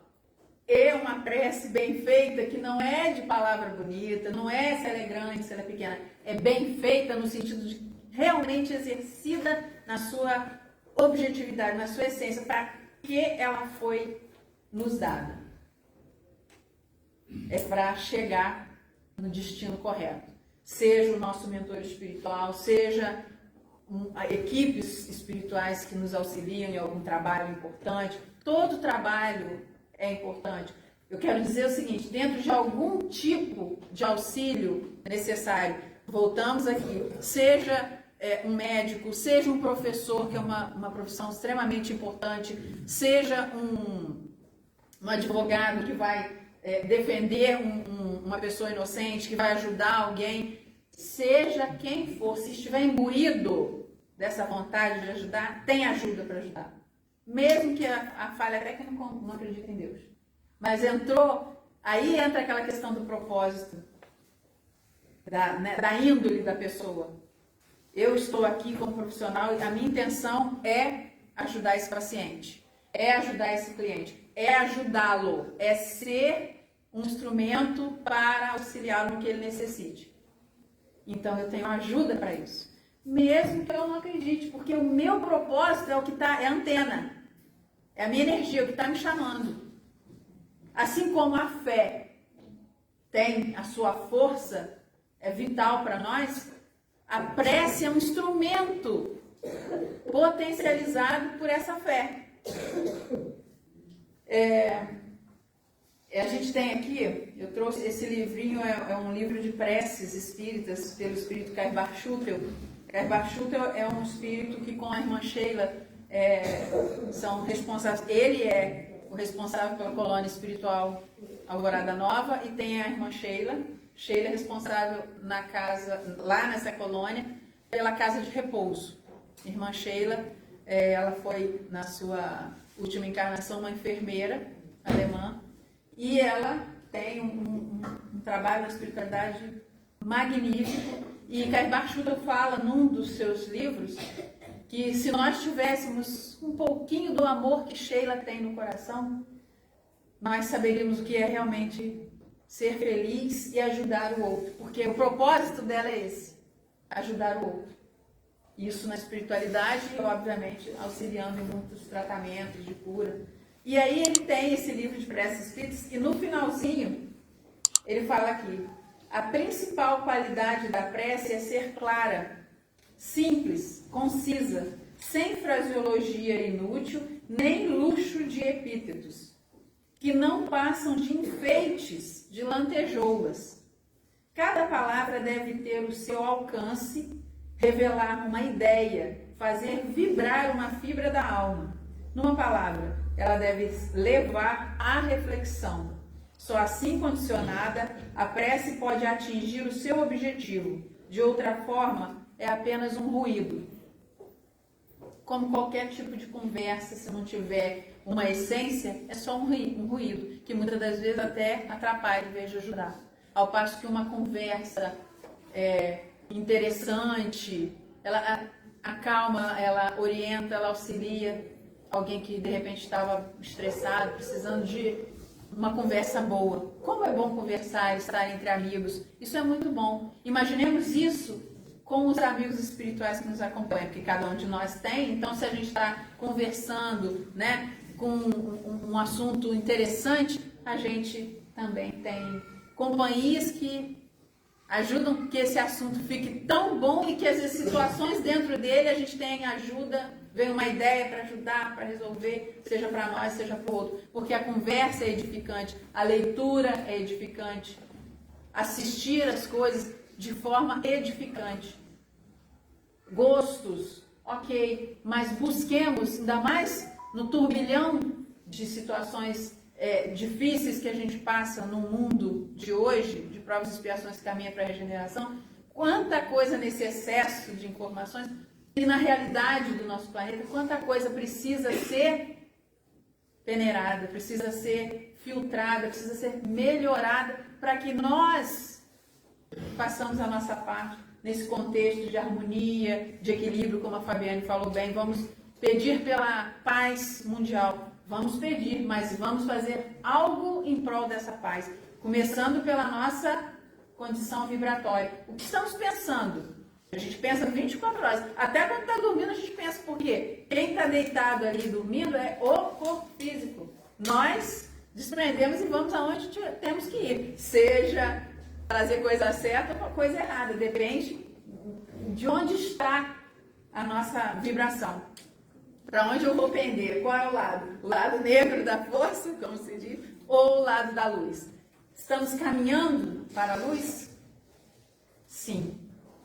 e uma prece bem feita, que não é de palavra bonita, não é se ela é grande, se ela é pequena, é bem feita no sentido de realmente exercida na sua objetividade, na sua essência, para que ela foi nos dada. É para chegar no destino correto. Seja o nosso mentor espiritual, seja equipes espirituais que nos auxiliam em algum trabalho importante. Todo trabalho é importante. Eu quero dizer o seguinte, dentro de algum tipo de auxílio necessário, voltamos aqui, seja um médico, seja um professor, que é uma profissão extremamente importante, seja um advogado que vai defender uma pessoa inocente, que vai ajudar alguém, seja quem for, se estiver imbuído dessa vontade de ajudar, tem ajuda para ajudar. Mesmo que a falha até que não acredita em Deus. Mas aí entra aquela questão do propósito, da índole da pessoa. Eu estou aqui como profissional e a minha intenção é ajudar esse paciente, é ajudar esse cliente, é ajudá-lo, é ser um instrumento para auxiliá-lo no que ele necessite. Então eu tenho ajuda para isso. Mesmo que eu não acredite, porque o meu propósito é o que está, é a antena, é a minha energia, o que está me chamando. Assim como a fé tem a sua força, é vital para nós, a prece é um instrumento potencializado por essa fé. A gente tem aqui, eu trouxe esse livrinho, é um livro de preces espíritas pelo espírito Kaibart Schutel. Kaibart Schutel é um espírito que com a irmã Sheila são responsáveis, ele é o responsável pela colônia espiritual Alvorada Nova e tem a irmã Sheila. Sheila é responsável na casa, lá nessa colônia, pela casa de repouso. Irmã Sheila, ela foi na sua última encarnação uma enfermeira alemã e ela tem um trabalho na espiritualidade magnífico. E Kaibart Schutel fala num dos seus livros que se nós tivéssemos um pouquinho do amor que Sheila tem no coração, nós saberíamos o que é realmente ser feliz e ajudar o outro. Porque o propósito dela é esse, ajudar o outro. Isso na espiritualidade e, obviamente, auxiliando em muitos tratamentos de cura. E aí ele tem esse livro de preces espíritas e no finalzinho ele fala aqui: a principal qualidade da prece é ser clara, simples, concisa, sem fraseologia inútil, nem luxo de epítetos, que não passam de enfeites, de lantejoulas. Cada palavra deve ter o seu alcance, revelar uma ideia, fazer vibrar uma fibra da alma. Numa palavra, ela deve levar à reflexão. Só assim condicionada, a prece pode atingir o seu objetivo. De outra forma, é apenas um ruído. Como qualquer tipo de conversa, se não tiver uma essência, é só um ruído, que muitas das vezes até atrapalha em vez de ajudar. Ao passo que uma conversa interessante, ela acalma, ela orienta, ela auxilia alguém que de repente estava estressado, precisando de uma conversa boa. Como é bom conversar, estar entre amigos. Isso é muito bom. Imaginemos isso com os amigos espirituais que nos acompanham, porque cada um de nós tem. Então, se a gente está conversando, né, com um assunto interessante, a gente também tem companhias que ajudam que esse assunto fique tão bom e que as situações dentro dele a gente tem ajuda, vem uma ideia para ajudar, para resolver, seja para nós, seja para o outro. Porque a conversa é edificante, a leitura é edificante, assistir as coisas de forma edificante. Gostos, ok, mas busquemos, ainda mais no turbilhão de situações difíceis que a gente passa no mundo de hoje, de provas e expiações que caminha para a regeneração, quanta coisa nesse excesso de informações e na realidade do nosso planeta, quanta coisa precisa ser peneirada, precisa ser filtrada, precisa ser melhorada para que nós façamos a nossa parte nesse contexto de harmonia, de equilíbrio, como a Fabiane falou bem. Vamos pedir pela paz mundial, vamos pedir, mas vamos fazer algo em prol dessa paz, começando pela nossa condição vibratória. O que estamos pensando? A gente pensa 24 horas, até quando está dormindo a gente pensa, porque quem está deitado ali dormindo é o corpo físico. Nós desprendemos e vamos aonde temos que ir, seja trazer coisa certa ou coisa errada, depende de onde está a nossa vibração. Para onde eu vou pender? Qual é o lado? O lado negro da força, como se diz, ou o lado da luz? Estamos caminhando para a luz? Sim,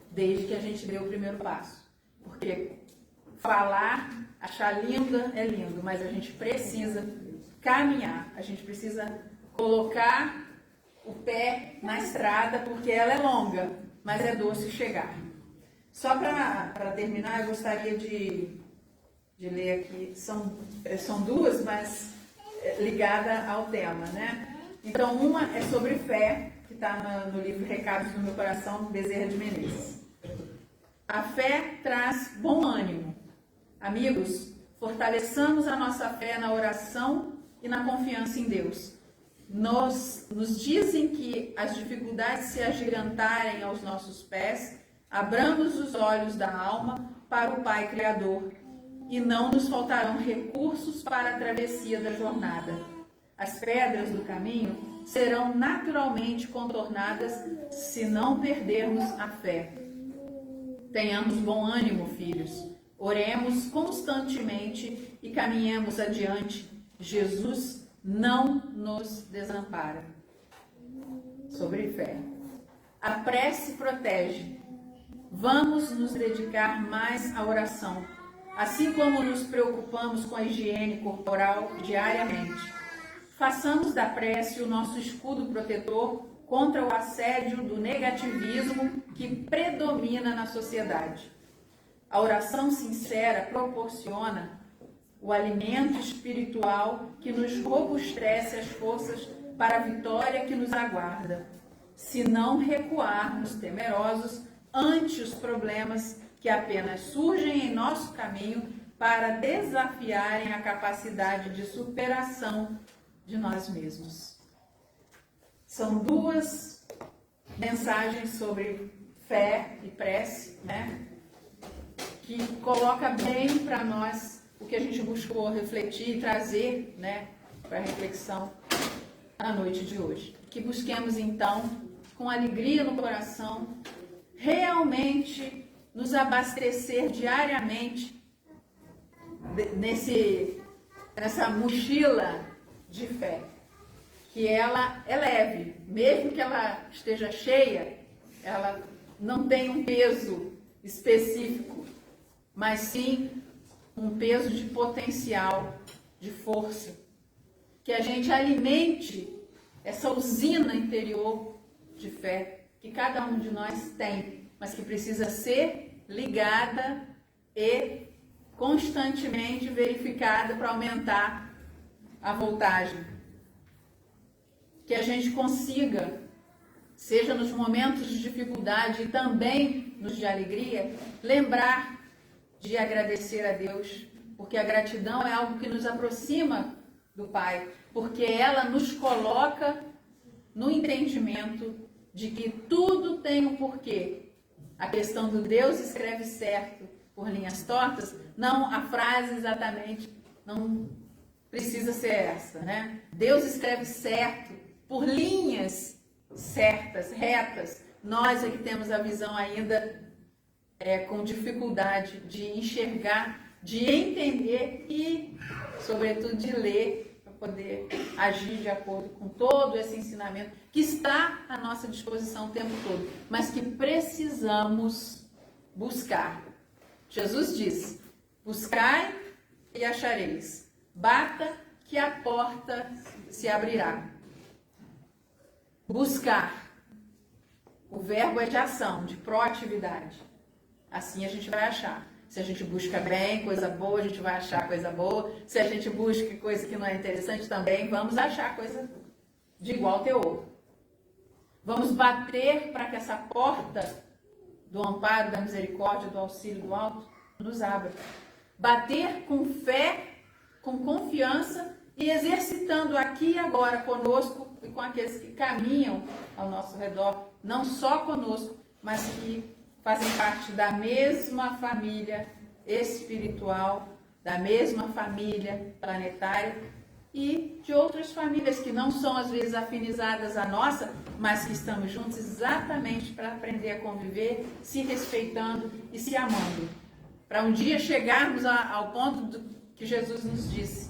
desde que a gente dê o primeiro passo. Porque falar, achar linda é lindo, mas a gente precisa caminhar, a gente precisa colocar o pé na estrada, porque ela é longa, mas é doce chegar. Só para terminar, eu gostaria de ler aqui, são duas, mas ligada ao tema, né? Então, uma é sobre fé, que está no livro Recados do Meu Coração, do Bezerra de Menezes. A fé traz bom ânimo. Amigos, fortaleçamos a nossa fé na oração e na confiança em Deus. Nos dizem que as dificuldades se agigantarem aos nossos pés, abramos os olhos da alma para o Pai Criador, e não nos faltarão recursos para a travessia da jornada. As pedras do caminho serão naturalmente contornadas se não perdermos a fé. Tenhamos bom ânimo, filhos. Oremos constantemente e caminhemos adiante. Jesus não nos desampara. Sobre fé. A prece protege. Vamos nos dedicar mais à oração, assim como nos preocupamos com a higiene corporal diariamente. Façamos da prece o nosso escudo protetor contra o assédio do negativismo que predomina na sociedade. A oração sincera proporciona o alimento espiritual que nos robustece as forças para a vitória que nos aguarda, se não recuarmos temerosos ante os problemas que apenas surgem em nosso caminho para desafiarem a capacidade de superação de nós mesmos. São duas mensagens sobre fé e prece, né? Que coloca bem para nós o que a gente buscou refletir e trazer, né, para a reflexão na noite de hoje. Que busquemos então, com alegria no coração, realmente nos abastecer diariamente nessa mochila de fé, que ela é leve, mesmo que ela esteja cheia, ela não tem um peso específico, mas sim um peso de potencial, de força, que a gente alimente essa usina interior de fé que cada um de nós tem, mas que precisa ser ligada e constantemente verificada para aumentar a voltagem. Que a gente consiga, seja nos momentos de dificuldade e também nos de alegria, lembrar de agradecer a Deus, porque a gratidão é algo que nos aproxima do Pai, porque ela nos coloca no entendimento de que tudo tem um porquê. A questão do Deus escreve certo por linhas tortas, não a frase exatamente, não precisa ser essa, né? Deus escreve certo por linhas certas, retas. Nós é que temos a visão ainda com dificuldade de enxergar, de entender e, sobretudo, de ler para poder agir de acordo com todo esse ensinamento que está à nossa disposição o tempo todo, mas que precisamos buscar. Jesus diz: buscai e achareis, bata que a porta se abrirá. Buscar. O verbo é de ação, de proatividade. Assim a gente vai achar. Se a gente busca bem, coisa boa, a gente vai achar coisa boa. Se a gente busca coisa que não é interessante também, vamos achar coisa de igual teor. Vamos bater para que essa porta do amparo, da misericórdia, do auxílio do alto nos abra. Bater com fé, com confiança e exercitando aqui e agora conosco e com aqueles que caminham ao nosso redor, não só conosco, mas que fazem parte da mesma família espiritual, da mesma família planetária, e de outras famílias que não são às vezes afinizadas à nossa, mas que estamos juntos exatamente para aprender a conviver, se respeitando e se amando. Para um dia chegarmos ao ponto que Jesus nos disse: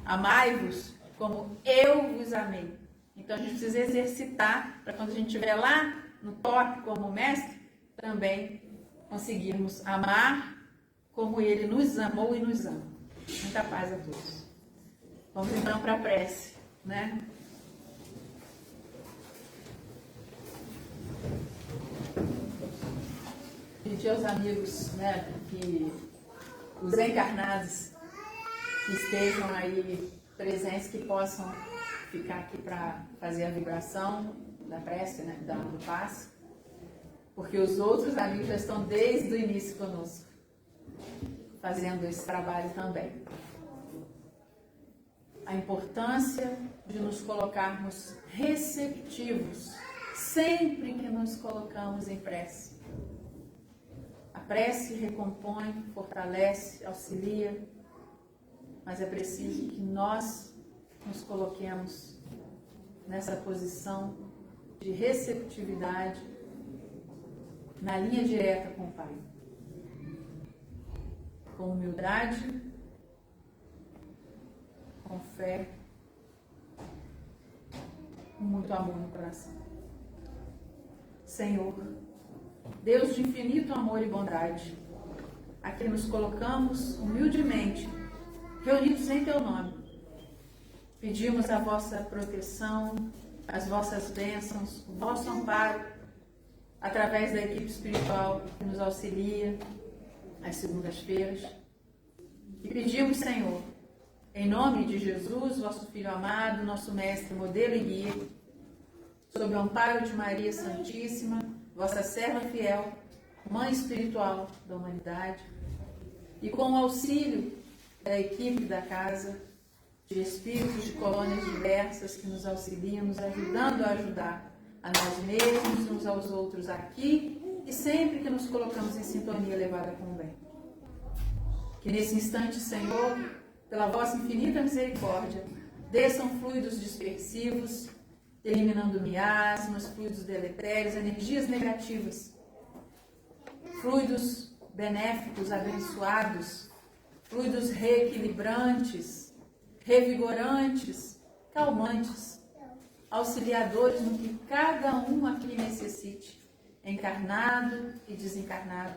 amai-vos como eu vos amei. Então a gente precisa exercitar para quando a gente estiver lá no top como mestre, também conseguirmos amar como ele nos amou e nos ama. Muita paz a todos. Vamos então para a prece, né? Pedir aos amigos, né, que os encarnados que estejam aí presentes, que possam ficar aqui para fazer a vibração da prece, né, do passe, porque os outros amigos já estão desde o início conosco, fazendo esse trabalho também. A importância de nos colocarmos receptivos sempre que nos colocamos em prece. A prece recompõe, fortalece, auxilia, mas é preciso que nós nos coloquemos nessa posição de receptividade, na linha direta com o Pai. Com humildade, com fé, com muito amor no coração. Senhor, Deus de infinito amor e bondade, aqui nos colocamos humildemente, reunidos em Teu nome. Pedimos a vossa proteção, as vossas bênçãos, o vosso amparo, através da equipe espiritual que nos auxilia às segundas-feiras. E pedimos, Senhor, em nome de Jesus, vosso Filho amado, nosso Mestre, modelo e guia, sob o amparo de Maria Santíssima, vossa serva fiel, Mãe espiritual da humanidade, e com o auxílio da equipe da casa, de espíritos de colônias diversas que nos auxiliam, nos ajudando a ajudar a nós mesmos, uns aos outros aqui e sempre que nos colocamos em sintonia elevada com o bem. Que nesse instante, Senhor, pela vossa infinita misericórdia, desçam fluidos dispersivos, eliminando miasmas, fluidos deletérios, energias negativas, fluidos benéficos, abençoados, fluidos reequilibrantes, revigorantes, calmantes, auxiliadores no que cada um aqui necessite, encarnado e desencarnado,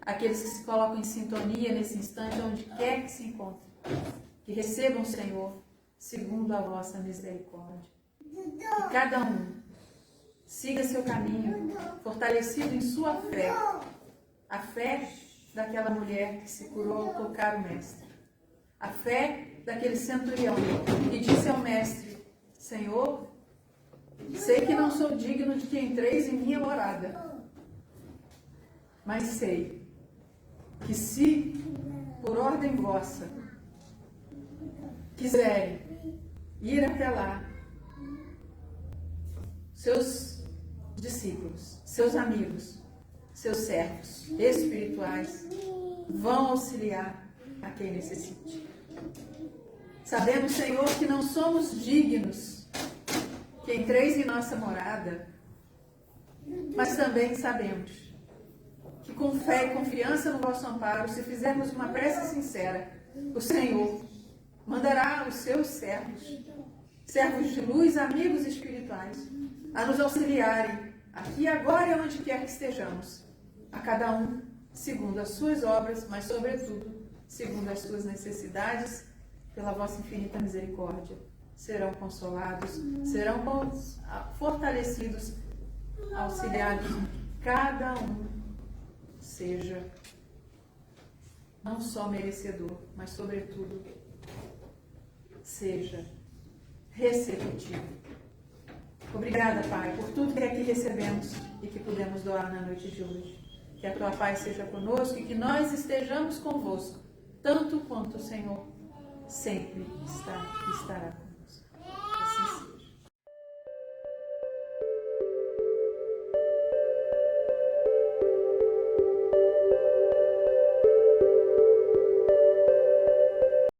aqueles que se colocam em sintonia nesse instante, onde quer que se encontrem, que recebam, Senhor, segundo a vossa misericórdia. Que cada um siga seu caminho, fortalecido em sua fé, a fé daquela mulher que se curou ao tocar o Mestre, a fé daquele centurião que disse ao Mestre: Senhor, sei que não sou digno de que entreis em minha morada, mas sei que se, por ordem vossa, quiserem ir até lá, seus discípulos, seus amigos, seus servos espirituais vão auxiliar a quem necessite. Sabemos, Senhor, que não somos dignos que entreis em nossa morada, mas também sabemos que com fé e confiança no vosso amparo, se fizermos uma prece sincera, o Senhor mandará os seus servos, servos de luz, amigos espirituais, a nos auxiliarem aqui, agora e onde quer que estejamos, a cada um segundo as suas obras, mas sobretudo segundo as suas necessidades, pela vossa infinita misericórdia. Serão consolados, serão fortalecidos, auxiliados em que cada um seja não só merecedor, mas sobretudo seja receptivo. Obrigada, Pai, por tudo que aqui recebemos e que pudemos doar na noite de hoje. Que a Tua paz seja conosco e que nós estejamos convosco, tanto quanto o Senhor sempre está e estará.